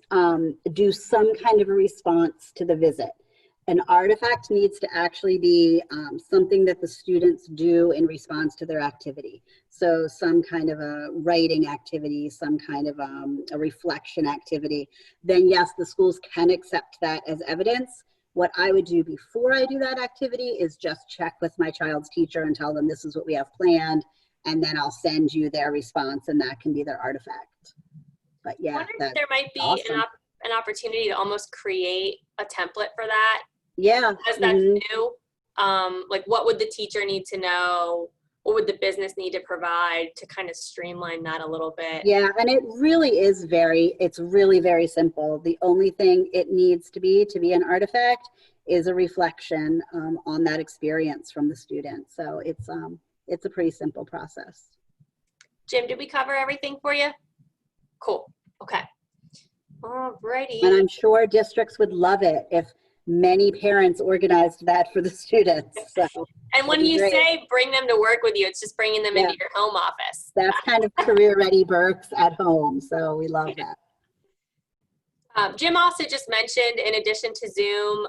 do some kind of a response to the visit. An artifact needs to actually be something that the students do in response to their activity. So some kind of a writing activity, some kind of a reflection activity. Then yes, the schools can accept that as evidence. What I would do before I do that activity is just check with my child's teacher and tell them this is what we have planned, and then I'll send you their response, and that can be their artifact. But yeah, I wonder if there might be awesome. an opportunity to almost create a template for that. Yeah. As that's new, like what would the teacher need to know? What would the business need to provide to kind of streamline that a little bit? Yeah, and it really is it's really very simple. The only thing it needs to be an artifact is a reflection on that experience from the student. So it's a pretty simple process. Jim, did we cover everything for you? Cool. Okay. Alrighty. And I'm sure districts would love it if many parents organized that for the students. So, and when you say bring them to work with you, it's just bringing them into your home office. That's kind of career ready Berks at home. So we love that. Jim also just mentioned, in addition to Zoom,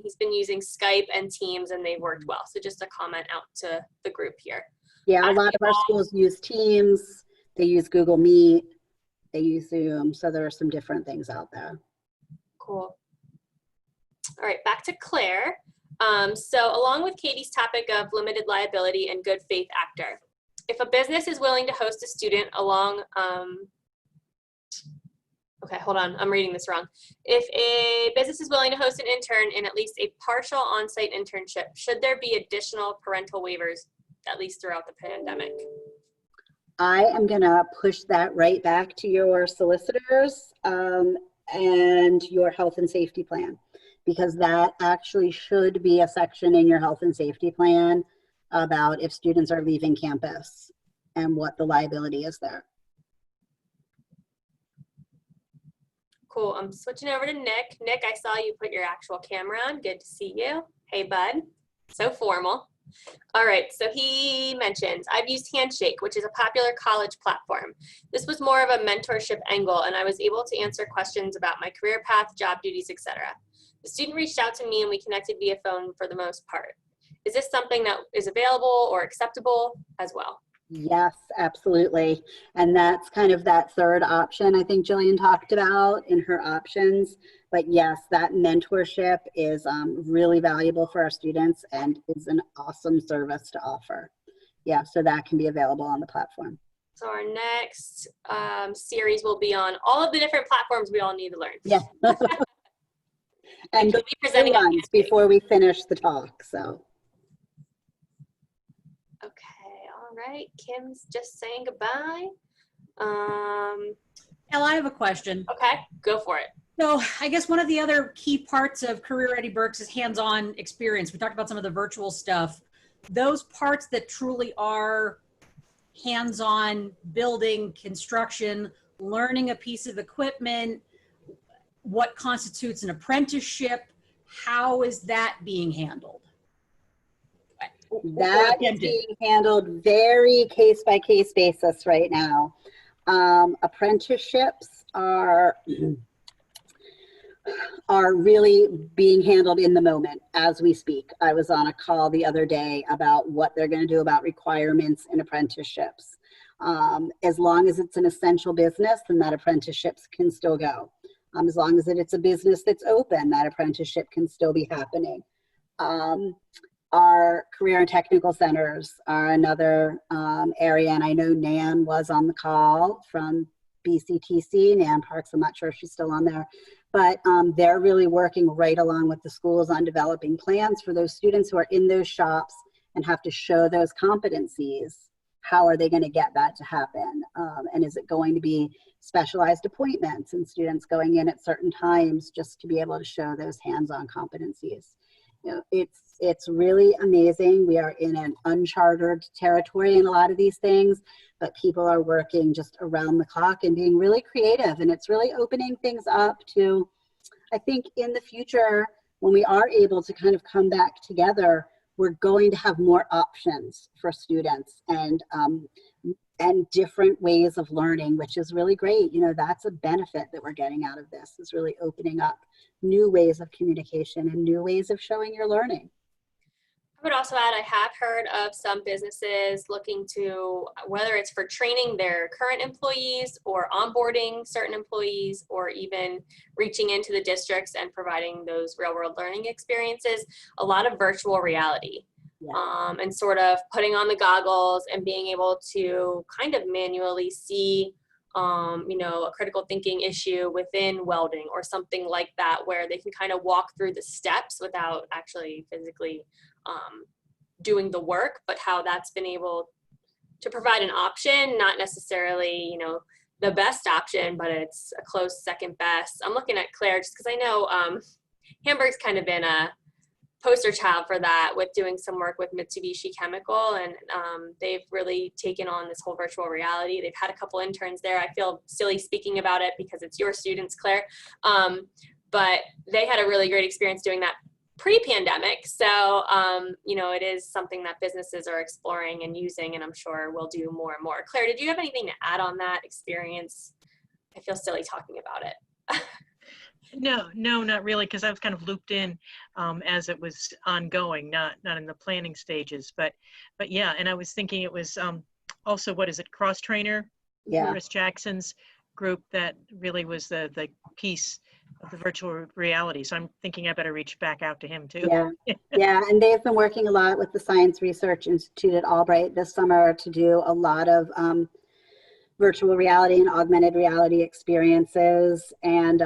he's been using Skype and Teams, and they've worked well. So just a comment out to the group here. Yeah, a lot of our schools use Teams. They use Google Meet. They use Zoom. So there are some different things out there. Cool. All right, back to Claire. So along with Katie's topic of limited liability and good faith actor, if a business is willing to host a student along, okay, hold on, I'm reading this wrong. If a business is willing to host an intern in at least a partial on-site internship, should there be additional parental waivers, at least throughout the pandemic? I am gonna push that right back to your solicitors and your health and safety plan, because that actually should be a section in your health and safety plan about if students are leaving campus and what the liability is there. Cool, I'm switching over to Nick. Nick, I saw you put your actual camera on. Good to see you. Hey, bud. So formal. All right, so he mentions, I've used Handshake, which is a popular college platform. This was more of a mentorship angle, and I was able to answer questions about my career path, job duties, etc. The student reached out to me and we connected via phone for the most part. Is this something that is available or acceptable as well? Yes, absolutely. And that's kind of that third option I think Jillian talked about in her options. But yes, that mentorship is really valuable for our students and is an awesome service to offer. Yeah, so that can be available on the platform. So our next series will be on all of the different platforms we all need to learn. Yeah. And we'll be presenting ones before we finish the talk, so. Okay, all right. Kim's just saying goodbye. Elle, I have a question. Okay, go for it. So I guess one of the other key parts of Career Ready Berks is hands-on experience. We talked about some of the virtual stuff. Those parts that truly are hands-on, building, construction, learning a piece of equipment, what constitutes an apprenticeship, how is that being handled? That is being handled very case-by-case basis right now. Apprenticeships are really being handled in the moment as we speak. I was on a call the other day about what they're going to do about requirements in apprenticeships. As long as it's an essential business, then that apprenticeships can still go. As long as it's a business that's open, that apprenticeship can still be happening. Our career and technical centers are another area, and I know Nan was on the call from BCTC, Nan Parks. I'm not sure if she's still on there, but they're really working right along with the schools on developing plans for those students who are in those shops and have to show those competencies. How are they going to get that to happen? And is it going to be specialized appointments and students going in at certain times just to be able to show those hands-on competencies? You know, it's really amazing. We are in an uncharted territory in a lot of these things, but people are working just around the clock and being really creative, and it's really opening things up to, I think in the future, when we are able to kind of come back together, we're going to have more options for students and different ways of learning, which is really great. You know, that's a benefit that we're getting out of this, is really opening up new ways of communication and new ways of showing your learning. I would also add, I have heard of some businesses looking to, whether it's for training their current employees or onboarding certain employees, or even reaching into the districts and providing those real world learning experiences, a lot of virtual reality. Yeah. And sort of putting on the goggles and being able to kind of manually see, you know, a critical thinking issue within welding or something like that, where they can kind of walk through the steps without actually physically doing the work, but how that's been able to provide an option, not necessarily, you know, the best option, but it's a close second best. I'm looking at Claire just because I know Hamburg's kind of been a poster child for that, with doing some work with Mitsubishi Chemical, and they've really taken on this whole virtual reality. They've had a couple interns there. I feel silly speaking about it because it's your students, Claire, but they had a really great experience doing that pre-pandemic. So, you know, it is something that businesses are exploring and using, and I'm sure we'll do more and more. Claire, did you have anything to add on that experience? I feel silly talking about it. No, not really, because I was kind of looped in as it was ongoing, not in the planning stages. But yeah, and I was thinking it was also, what is it, Cross Trainer, Yeah. Chris Jackson's group, that really was the piece of the virtual reality. So I'm thinking I better reach back out to him too. Yeah, yeah, and they've been working a lot with the Science Research Institute at Albright this summer to do a lot of virtual reality and augmented reality experiences. And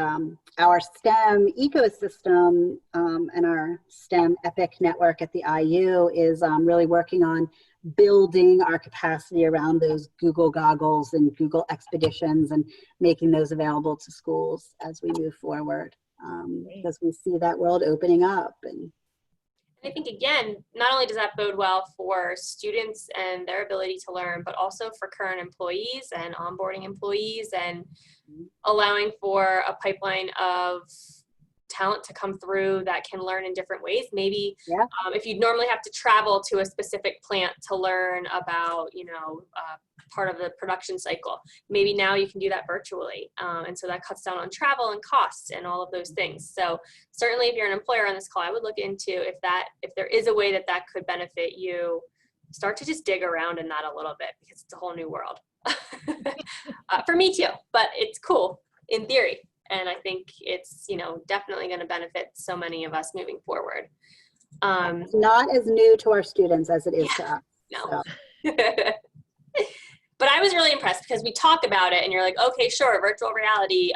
our STEM ecosystem and our STEM EPIC network at the IU is really working on building our capacity around those Google goggles and Google expeditions, and making those available to schools as we move forward, because we see that world opening up. And I think, again, not only does that bode well for students and their ability to learn, but also for current employees and onboarding employees, and allowing for a pipeline of talent to come through that can learn in different ways. Maybe if you'd normally have to travel to a specific plant to learn about, you know, part of the production cycle, maybe now you can do that virtually. And so that cuts down on travel and costs and all of those things. So certainly if you're an employer on this call, I would look into if there is a way that could benefit you, start to just dig around in that a little bit, because it's a whole new world. For me too, but it's cool in theory. And I think it's, you know, definitely going to benefit so many of us moving forward. it's not as new to our students as it is to us. No. So. But I was really impressed, because we talk about it and you're like, okay, sure, virtual reality,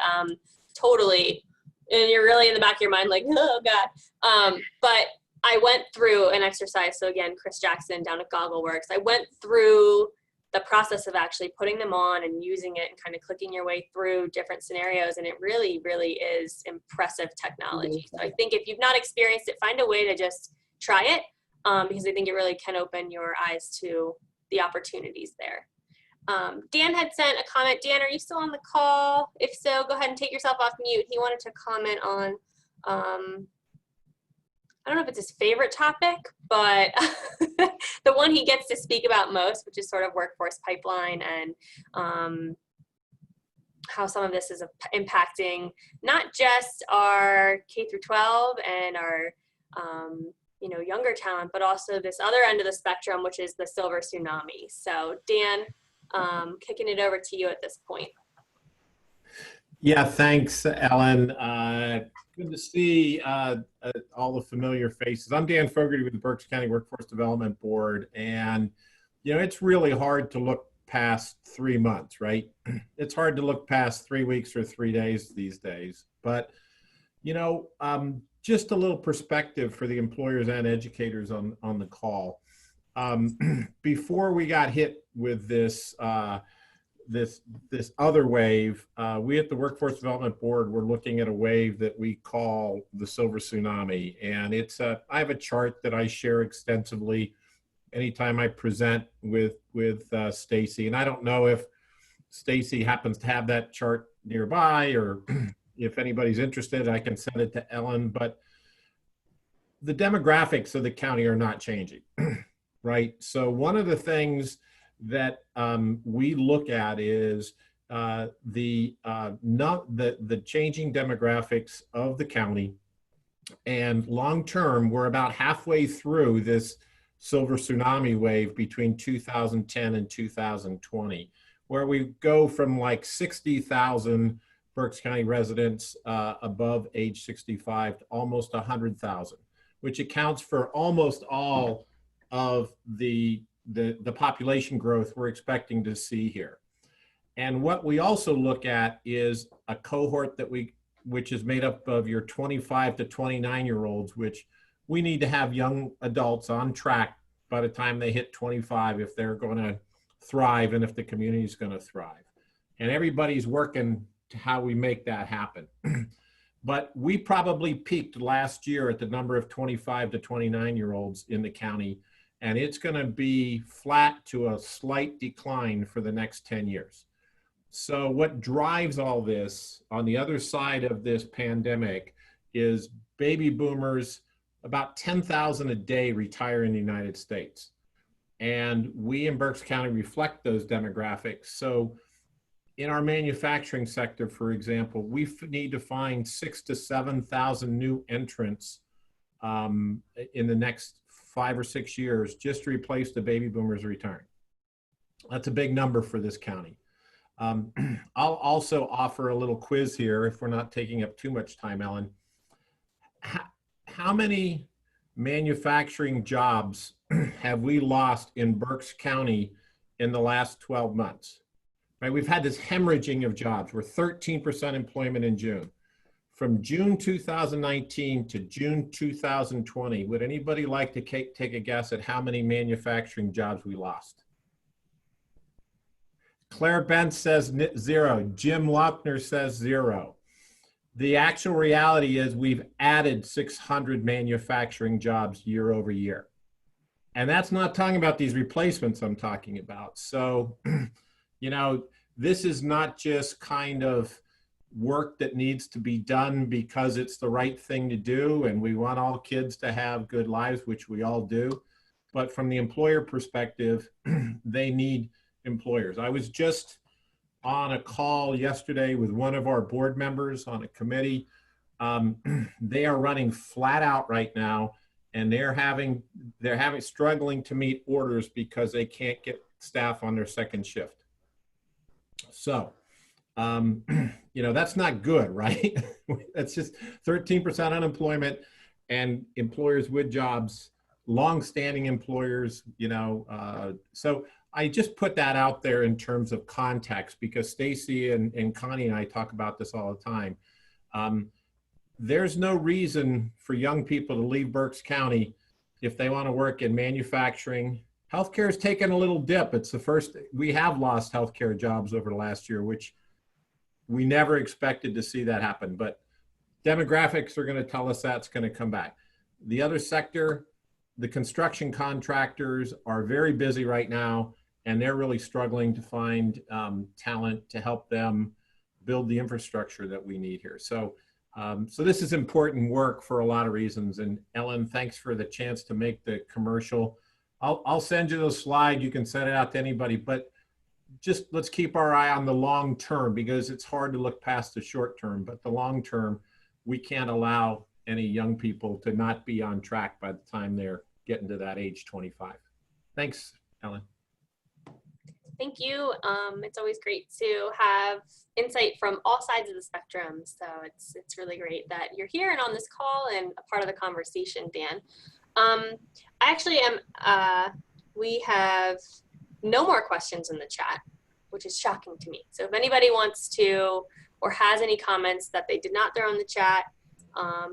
totally. And you're really in the back of your mind like, oh God. But I went through an exercise. So again, Chris Jackson down at GoggleWorks, I went through the process of actually putting them on and using it and kind of clicking your way through different scenarios. And it really, really is impressive technology. So I think if you've not experienced it, find a way to just try it, because I think it really can open your eyes to the opportunities there. Dan had sent a comment. Dan, are you still on the call? If so, go ahead and take yourself off mute. He wanted to comment on, I don't know if it's his favorite topic, but the one he gets to speak about most, which is sort of workforce pipeline, and how some of this is impacting not just our K through 12 and our you know, younger talent, but also this other end of the spectrum, which is the silver tsunami. So Dan, kicking it over to you at this point. Yeah, thanks, Ellen. Good to see all the familiar faces. I'm Dan Fogarty with the Berks County Workforce Development Board, and you know, it's really hard to look past 3 months, right? It's hard to look past 3 weeks or 3 days these days. But you know, just a little perspective for the employers and educators on the call. Before we got hit with this this other wave. We at the Workforce Development Board, we're looking at a wave that we call the Silver Tsunami. And I have a chart that I share extensively anytime I present with Stacy. And I don't know if Stacy happens to have that chart nearby, or if anybody's interested, I can send it to Ellen. But the demographics of the county are not changing, right? So one of the things that we look at is the changing demographics of the county. And long term, we're about halfway through this silver tsunami wave between 2010 and 2020, where we go from like 60,000 Berks County residents above age 65 to almost 100,000, which accounts for almost all of the population growth we're expecting to see here. And what we also look at is a cohort which is made up of your 25 to 29-year-olds, which we need to have young adults on track by the time they hit 25 if they're going to thrive and if the community is going to thrive. And everybody's working to how we make that happen. But we probably peaked last year at the number of 25 to 29-year-olds in the county, and it's going to be flat to a slight decline for the next 10 years. So what drives all this on the other side of this pandemic is baby boomers, about 10,000 a day retire in the United States. And we in Berks County reflect those demographics. So in our manufacturing sector, for example, we need to find 6,000 to 7,000 new entrants in the next 5 or 6 years just to replace the baby boomers retiring. That's a big number for this county. I'll also offer a little quiz here if we're not taking up too much time, Ellen. How many manufacturing jobs have we lost in Berks County in the last 12 months? Right, we've had this hemorrhaging of jobs. We're 13% employment in June. From June 2019 to June 2020, would anybody like to take a guess at how many manufacturing jobs we lost? Claire Bent says 0. Jim Lochner says 0. The actual reality is we've added 600 manufacturing jobs year over year. And that's not talking about these replacements I'm talking about. So, you know, this is not just kind of work that needs to be done because it's the right thing to do and we want all kids to have good lives, which we all do. But from the employer perspective, they need employers. I was just on a call yesterday with one of our board members on a committee. They are running flat out right now, and they're struggling to meet orders because they can't get staff on their second shift. So, you know, that's not good, right? That's just 13% unemployment and employers with jobs, long-standing employers, you know. So I just put that out there in terms of context because Stacy and Connie and I talk about this all the time. There's no reason for young people to leave Berks County if they want to work in manufacturing. Healthcare has taken a little dip. It's the first, we have lost healthcare jobs over the last year, which we never expected to see that happen, but demographics are going to tell us that's going to come back. The other sector, the construction contractors are very busy right now, and they're really struggling to find talent to help them build the infrastructure that we need here. So, so this is important work for a lot of reasons. And Ellen, thanks for the chance to make the commercial. I'll send you the slide. You can send it out to anybody, but just let's keep our eye on the long term because it's hard to look past the short term, but the long term, we can't allow any young people to not be on track by the time they're getting to that age 25. Thanks, Ellen. Thank you. It's always great to have insight from all sides of the spectrum. So it's really great that you're here and on this call and a part of the conversation, Dan. I actually am, we have no more questions in the chat, which is shocking to me. So if anybody wants to or has any comments that they did not throw in the chat,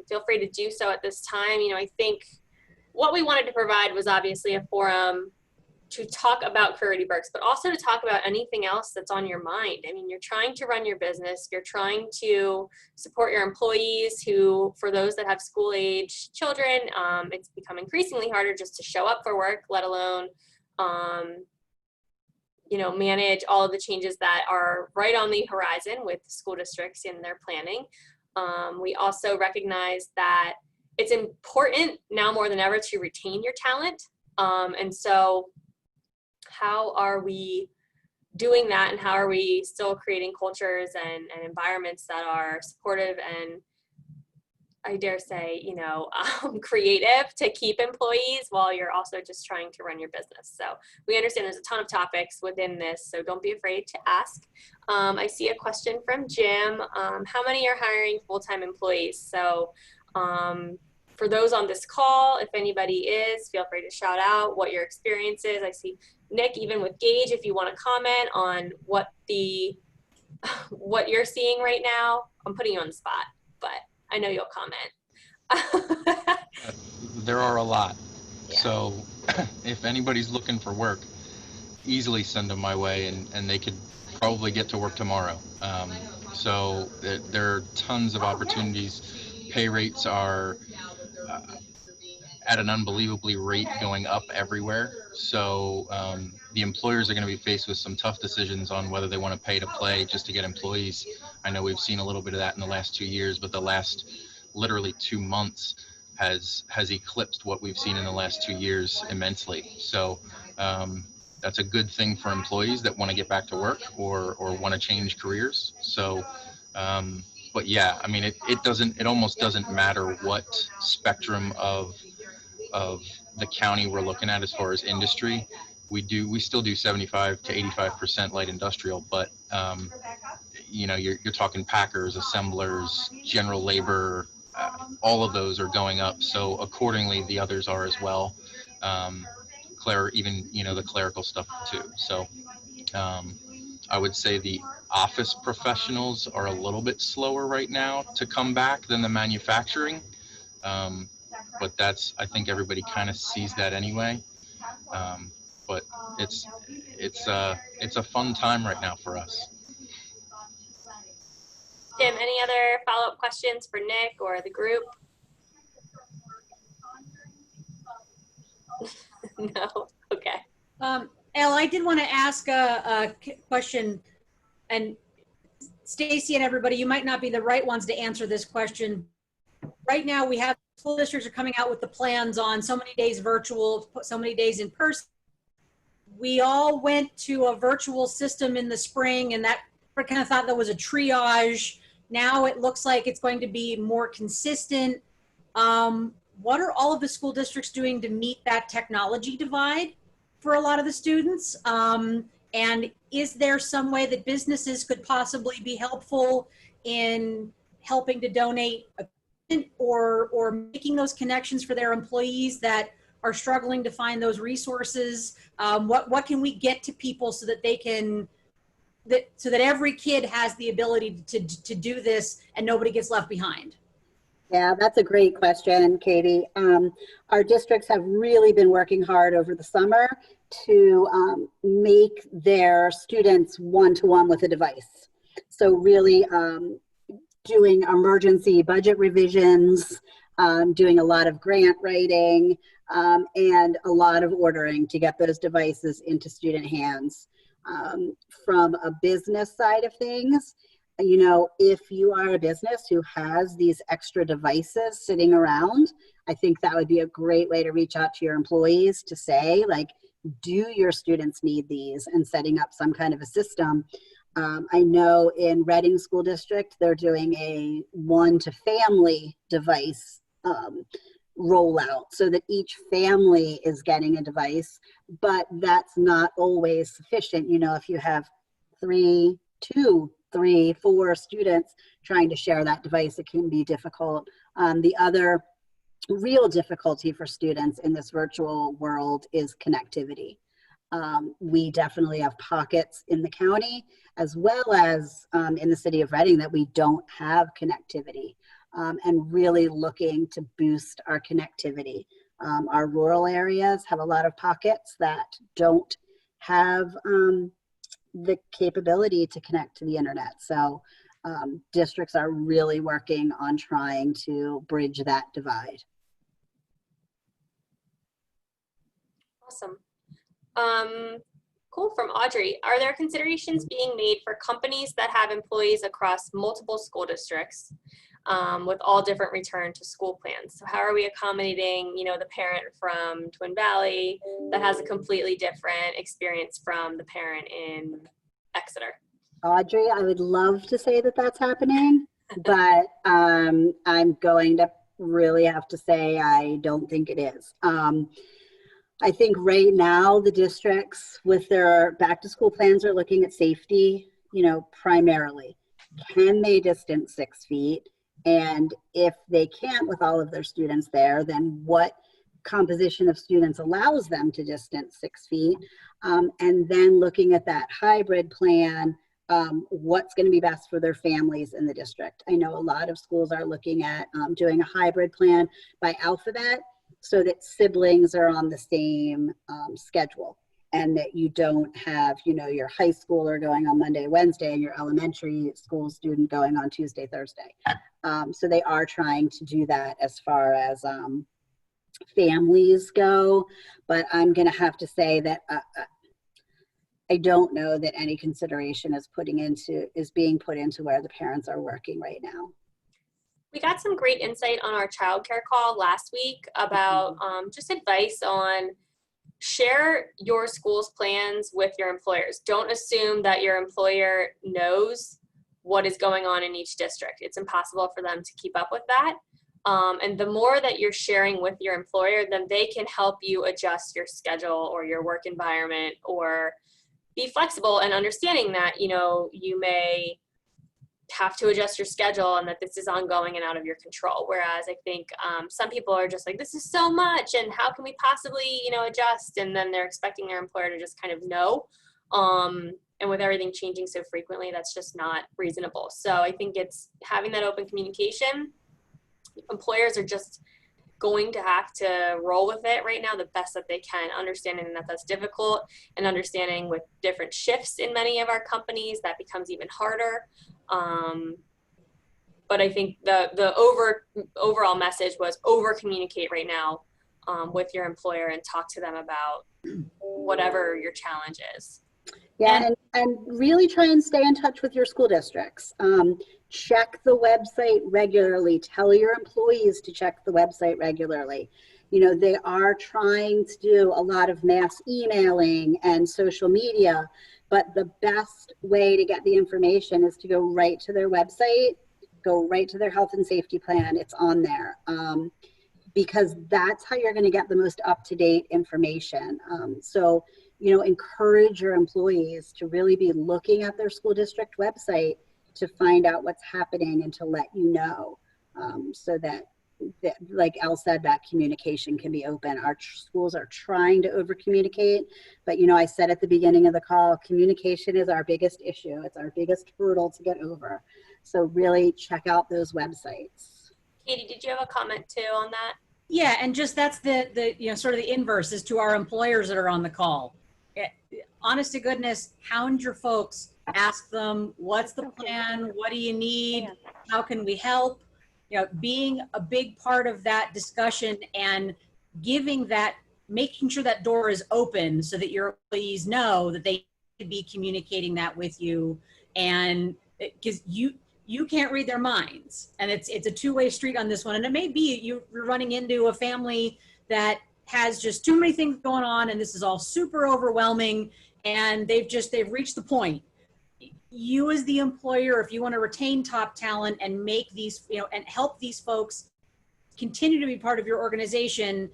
feel free to do so at this time. You know, I think what we wanted to provide was obviously a forum to talk about Career Ready Berks, but also to talk about anything else that's on your mind. I mean, you're trying to run your business, you're trying to support your employees who, for those that have school-age children, it's become increasingly harder just to show up for work, let alone, you know, manage all of the changes that are right on the horizon with school districts in their planning. We also recognize that it's important now more than ever to retain your talent. And so how are we doing that, and how are we still creating cultures and environments that are supportive and, I dare say, you know, creative to keep employees while you're also just trying to run your business. So we understand there's a ton of topics within this, so don't be afraid to ask. I see a question from Jim. How many are hiring full-time employees? So for those on this call, if anybody is, feel free to shout out what your experience is. I see Nick, even with Gage, if you want to comment on what you're seeing right now. I'm putting you on the spot, but I know you'll comment. There are a lot. Yeah. So if anybody's looking for work, easily send them my way, and they could probably get to work tomorrow. So there are tons of opportunities. Pay rates are at an unbelievably rate going up everywhere. So the employers are going to be faced with some tough decisions on whether they want to pay to play just to get employees. I know we've seen a little bit of that in the last 2 years, but the last literally 2 months has eclipsed what we've seen in the last 2 years immensely. So that's a good thing for employees that want to get back to work or want to change careers. So but yeah, I mean, it almost doesn't matter what spectrum of the county we're looking at as far as industry. We still do 75 to 85% light industrial, but you know, you're talking packers, assemblers, general labor, all of those are going up. So accordingly, the others are as well. Even, you know, the clerical stuff too. So I would say the office professionals are a little bit slower right now to come back than the manufacturing. But I think everybody kind of sees that anyway. But it's a fun time right now for us. Jim, any other follow-up questions for Nick or the group? No? Okay. Elle, I did want to ask a question, and Stacy and everybody, you might not be the right ones to answer this question. Right now, we have school districts are coming out with the plans on so many days virtual, so many days in person. We all went to a virtual system in the spring, and that I kind of thought that was a triage. Now it looks like it's going to be more consistent. What are all of the school districts doing to meet that technology divide for a lot of the students? And is there some way that businesses could possibly be helpful in helping to donate equipment or making those connections for their employees that are struggling to find those resources? What can we get to people so that they can, so that every kid has the ability to do this and nobody gets left behind? Yeah, that's a great question, Katie. Our districts have really been working hard over the summer to make their students one-to-one with a device. So really doing emergency budget revisions, doing a lot of grant writing, and a lot of ordering to get those devices into student hands. From a business side of things, you know, if you are a business who has these extra devices sitting around, I think that would be a great way to reach out to your employees to say, like, do your students need these, and setting up some kind of a system. I know in Reading School District, they're doing a one-to-family device rollout so that each family is getting a device, but that's not always sufficient. You know, if you have 2, 3, 4 students trying to share that device, it can be difficult. The other real difficulty for students in this virtual world is connectivity. We definitely have pockets in the county as well as in the city of Reading that we don't have connectivity, and really looking to boost our connectivity. Our rural areas have a lot of pockets that don't have the capability to connect to the internet. So districts are really working on trying to bridge that divide. Awesome. Cool. From Audrey, are there considerations being made for companies that have employees across multiple school districts with all different return to school plans? So how are we accommodating, you know, the parent from Twin Valley that has a completely different experience from the parent in Exeter? Audrey, I would love to say that that's happening, but I'm going to really have to say I don't think it is. I think right now the districts with their back to school plans are looking at safety, you know, primarily. Can they distance 6 feet? And if they can't with all of their students there, then what composition of students allows them to distance 6 feet? And then looking at that hybrid plan, what's going to be best for their families in the district. I know a lot of schools are looking at doing a hybrid plan by alphabet so that siblings are on the same schedule, and that you don't have, you know, your high schooler going on Monday, Wednesday, and your elementary school student going on Tuesday, Thursday. So they are trying to do that as far as families go, but I'm going to have to say that I don't know that any consideration is being put into where the parents are working right now. We got some great insight on our childcare call last week about just advice on share your school's plans with your employers. Don't assume that your employer knows what is going on in each district. It's impossible for them to keep up with that. And the more that you're sharing with your employer, then they can help you adjust your schedule or your work environment, or be flexible and understanding that, you know, you may have to adjust your schedule and that this is ongoing and out of your control. Whereas I think some people are just like, this is so much and how can we possibly, you know, adjust? And then they're expecting their employer to just kind of know. And with everything changing so frequently, that's just not reasonable. So I think it's having that open communication. Employers are just going to have to roll with it right now the best that they can, understanding that that's difficult, and understanding with different shifts in many of our companies that becomes even harder. But I think the overall message was over communicate right now with your employer and talk to them about whatever your challenge is. Yeah, and really try and stay in touch with your school districts. Check the website regularly. Tell your employees to check the website regularly. You know, they are trying to do a lot of mass emailing and social media, but the best way to get the information is to go right to their website, go right to their health and safety plan. It's on there. Because that's how you're going to get the most up-to-date information. So, you know, encourage your employees to really be looking at their school district website to find out what's happening and to let you know, so that, like Elle said, that communication can be open. Our schools are trying to over communicate, but, you know, I said at the beginning of the call, communication is our biggest issue. It's our biggest hurdle to get over. So really check out those websites. Katie, did you have a comment too on that? Yeah, and just that's the you know, sort of the inverse is to our employers that are on the call. Honest to goodness, hound your folks, ask them, what's the plan? What do you need? How can we help? You know, being a big part of that discussion and giving that, making sure that door is open so that your employees know that they could be communicating that with you, and because you can't read their minds, and it's a two-way street on this one. And it may be you're running into a family that has just too many things going on, and this is all super overwhelming, and they've reached the point. You as the employer, if you want to retain top talent and make these, you know, and help these folks continue to be part of your organization.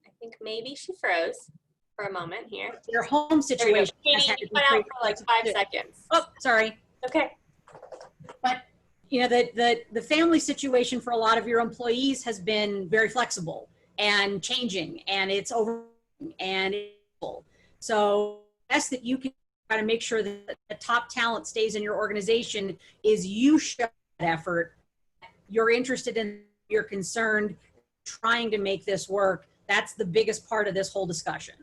I think maybe she froze for a moment here. Your home situation. Katie, you went out for like 5 seconds. Oh, sorry. Okay. But you know, the family situation for a lot of your employees has been very flexible and changing, and it's over, and so best that you can try to make sure that the top talent stays in your organization is you show that effort you're interested in, you're concerned, trying to make this work. That's the biggest part of this whole discussion.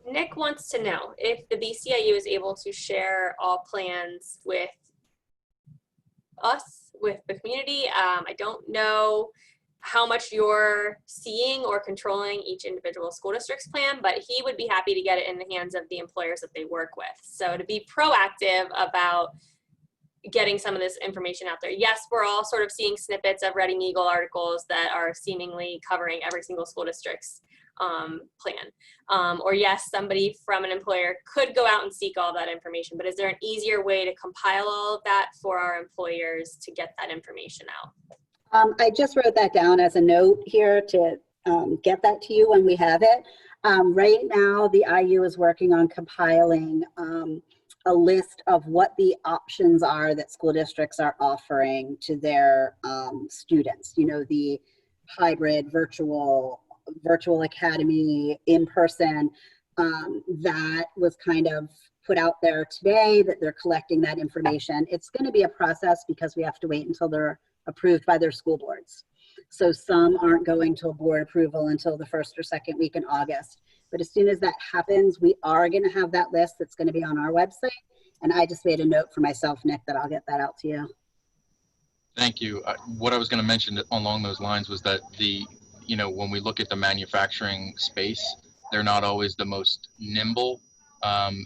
Nick wants to know if the BCIU is able to share all plans with us, with the community. I don't know how much you're seeing or controlling each individual school district's plan, but he would be happy to get it in the hands of the employers that they work with. So to be proactive about getting some of this information out there. Yes, we're all sort of seeing snippets of Reading Eagle articles that are seemingly covering every single school district's plan. Or yes, somebody from an employer could go out and seek all that information, but is there an easier way to compile all of that for our employers to get that information out? I just wrote that down as a note here to get that to you when we have it. Right now, the IU is working on compiling a list of what the options are that school districts are offering to their students. You know, the hybrid, virtual academy, in person, that was kind of put out there today, that they're collecting that information. It's going to be a process because we have to wait until they're approved by their school boards. So some aren't going to board approval until the first or second week in August. But as soon as that happens, we are going to have that list that's going to be on our website. And I just made a note for myself, Nick, that I'll get that out to you. Thank you. What I was going to mention along those lines was that when we look at the manufacturing space, they're not always the most nimble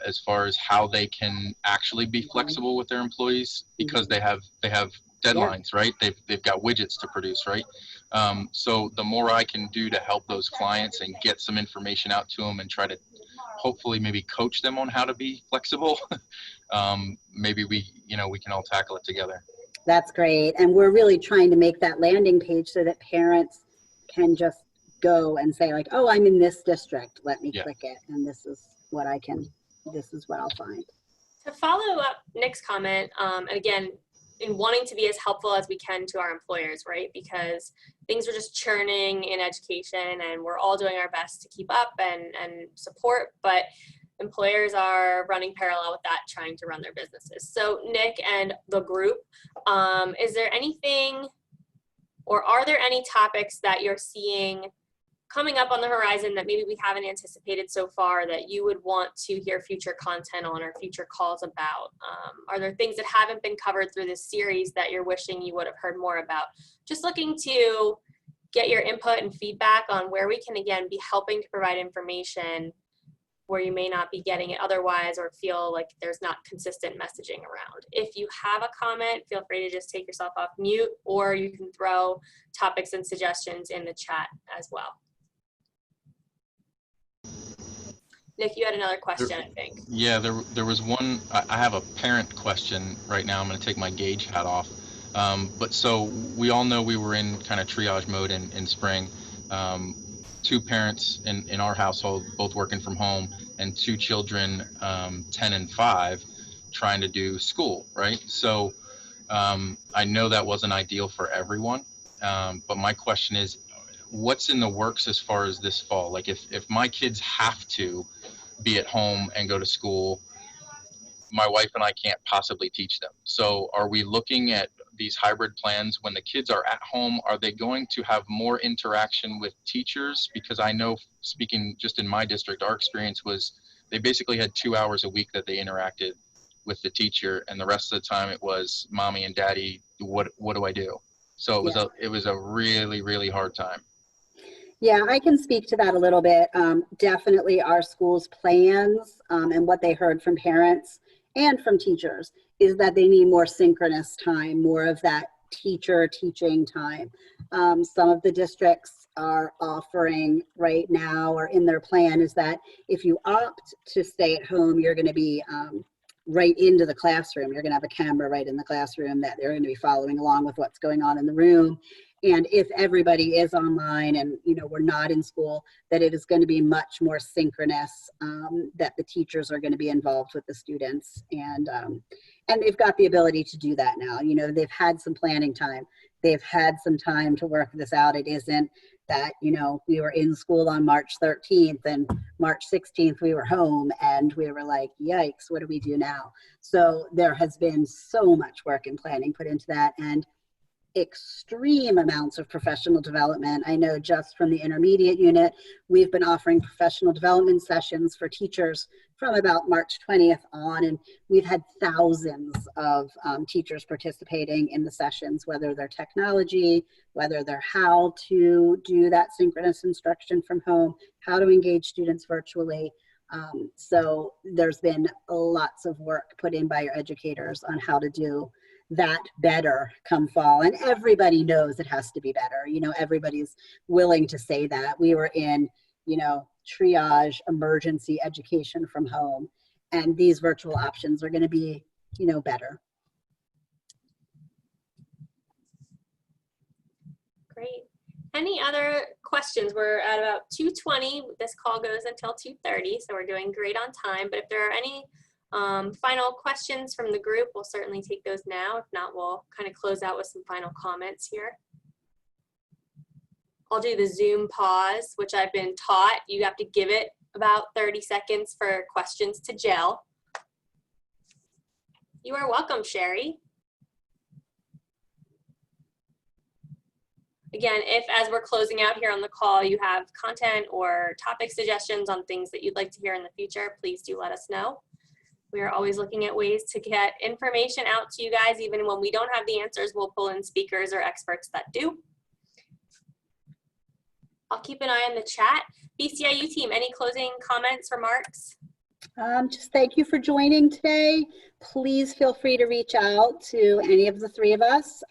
as far as how they can actually be flexible with their employees, because they have deadlines, right? They've got widgets to produce, right? So the more I can do to help those clients and get some information out to them and try to hopefully maybe coach them on how to be flexible, maybe we can all tackle it together. That's great. And we're really trying to make that landing page so that parents can just go and say like, oh, I'm in this district, let me click it, and this is what I'll find. To follow up Nick's comment, and again, in wanting to be as helpful as we can to our employers, right? Because things are just churning in education and we're all doing our best to keep up and support, but employers are running parallel with that, trying to run their businesses. So Nick and the group, is there anything, or are there any topics that you're seeing coming up on the horizon that maybe we haven't anticipated so far that you would want to hear future content on or future calls about? Are there things that haven't been covered through this series that you're wishing you would have heard more about? Just looking to get your input and feedback on where we can, again, be helping to provide information where you may not be getting it otherwise or feel like there's not consistent messaging around. If you have a comment, feel free to just take yourself off mute, or you can throw topics and suggestions in the chat as well. Nick, you had another question, I think. Yeah, there was one. I have a parent question right now. I'm going to take my Gauge hat off. But so we all know we were in kind of triage mode in spring. Two parents in our household, both working from home, and two children, 10 and 5, trying to do school, right? So I know that wasn't ideal for everyone. But my question is, what's in the works as far as this fall? Like if my kids have to be at home and go to school, my wife and I can't possibly teach them. So are we looking at these hybrid plans when the kids are at home? Are they going to have more interaction with teachers? Because I know, speaking just in my district, our experience was they basically had 2 hours a week that they interacted with the teacher, and the rest of the time it was mommy and daddy, what do I do? So it was a really, really hard time. Yeah, I can speak to that a little bit. Definitely our school's plans and what they heard from parents and from teachers is that they need more synchronous time, more of that teacher teaching time. Some of the districts are offering right now, or in their plan, is that if you opt to stay at home, you're going to be right into the classroom. You're going to have a camera right in the classroom that they're going to be following along with what's going on in the room. And if everybody is online and, we're not in school, that it is going to be much more synchronous, that the teachers are going to be involved with the students. And they've got the ability to do that now. They've had some planning time. They've had some time to work this out. It isn't that, you know, we were in school on March 13th and March 16th we were home, and we were like, yikes, what do we do now? So there has been so much work and planning put into that, and extreme amounts of professional development. I know just from the intermediate unit, we've been offering professional development sessions for teachers from about March 20th on, and we've had thousands of teachers participating in the sessions, whether they're technology, whether they're how to do that synchronous instruction from home, how to engage students virtually. So there's been lots of work put in by your educators on how to do that better come fall, and everybody knows it has to be better. You know, everybody's willing to say that. We were in, you know, triage emergency education from home, and these virtual options are going to be, you know, better. Great. Any other questions? We're at about 2:20. This call goes until 2:30, so we're doing great on time. But if there are any final questions from the group, we'll certainly take those now. If not, we'll kind of close out with some final comments here. I'll do the Zoom pause, which I've been taught. You have to give it about 30 seconds for questions to gel. You are welcome, Sherry. Again, if as we're closing out here on the call, you have content or topic suggestions on things that you'd like to hear in the future, please do let us know. We are always looking at ways to get information out to you guys. Even when we don't have the answers, we'll pull in speakers or experts that do. I'll keep an eye on the chat. BCIU team, any closing comments, remarks? Just thank you for joining today. Please feel free to reach out to any of the three of us.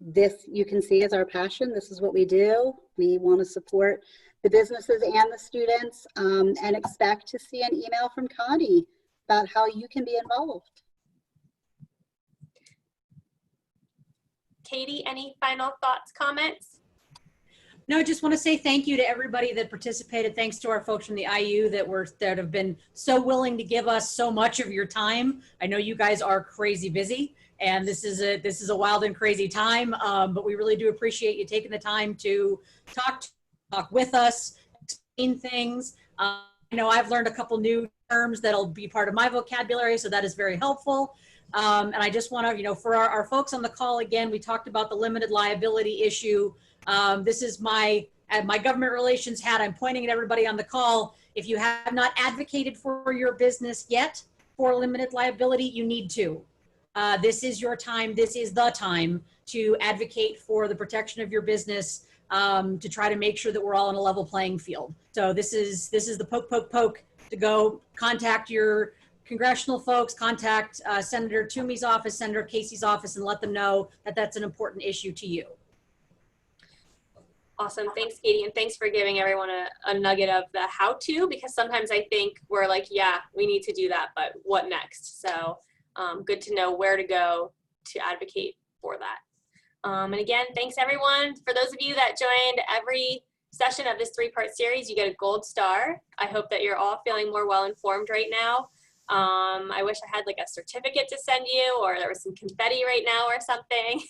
This, you can see, is our passion. This is what we do. We want to support the businesses and the students, and expect to see an email from Connie about how you can be involved. Katie, any final thoughts, comments? No, I just want to say thank you to everybody that participated. Thanks to our folks from the IU that have been so willing to give us so much of your time. I know you guys are crazy busy, and this is a wild and crazy time, but we really do appreciate you taking the time to talk with us, explain things. I know I've learned a couple new terms that'll be part of my vocabulary, so that is very helpful. And I just want to, you know, for our folks on the call, again, we talked about the limited liability issue. This is my government relations hat. I'm pointing at everybody on the call. If you have not advocated for your business yet for limited liability, you need to. This is your time. This is the time to advocate for the protection of your business, to try to make sure that we're all on a level playing field. So this is the poke to go contact your congressional folks, contact Senator Toomey's office, Senator Casey's office, and let them know that that's an important issue to you. Awesome. Thanks, Katie. And thanks for giving everyone a nugget of the how to, because sometimes I think we're like, yeah, we need to do that, but what next? So good to know where to go to advocate for that. And again, thanks everyone. For those of you that joined every session of this 3-part series, you get a gold star. I hope that you're all feeling more well-informed right now. I wish I had like a certificate to send you, or there was some confetti right now or something.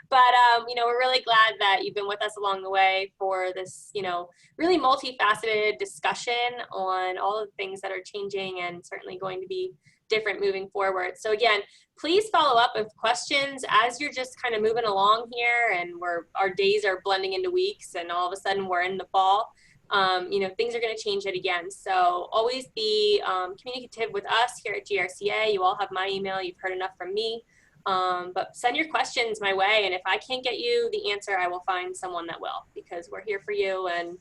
But, you know, we're really glad that you've been with us along the way for this, you know, really multifaceted discussion on all of the things that are changing and certainly going to be different moving forward. So again, please follow up with questions as you're just kind of moving along here, and our days are blending into weeks, and all of a sudden we're in the fall. You know, things are going to change it again. So always be communicative with us here at GRCA. You all have my email. You've heard enough from me. But send your questions my way. And if I can't get you the answer, I will find someone that will, because we're here for you, and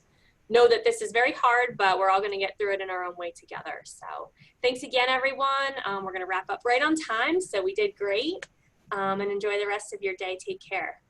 know that this is very hard, but we're all going to get through it in our own way together. So thanks again, everyone. We're going to wrap up right on time. So we did great, and enjoy the rest of your day. Take care.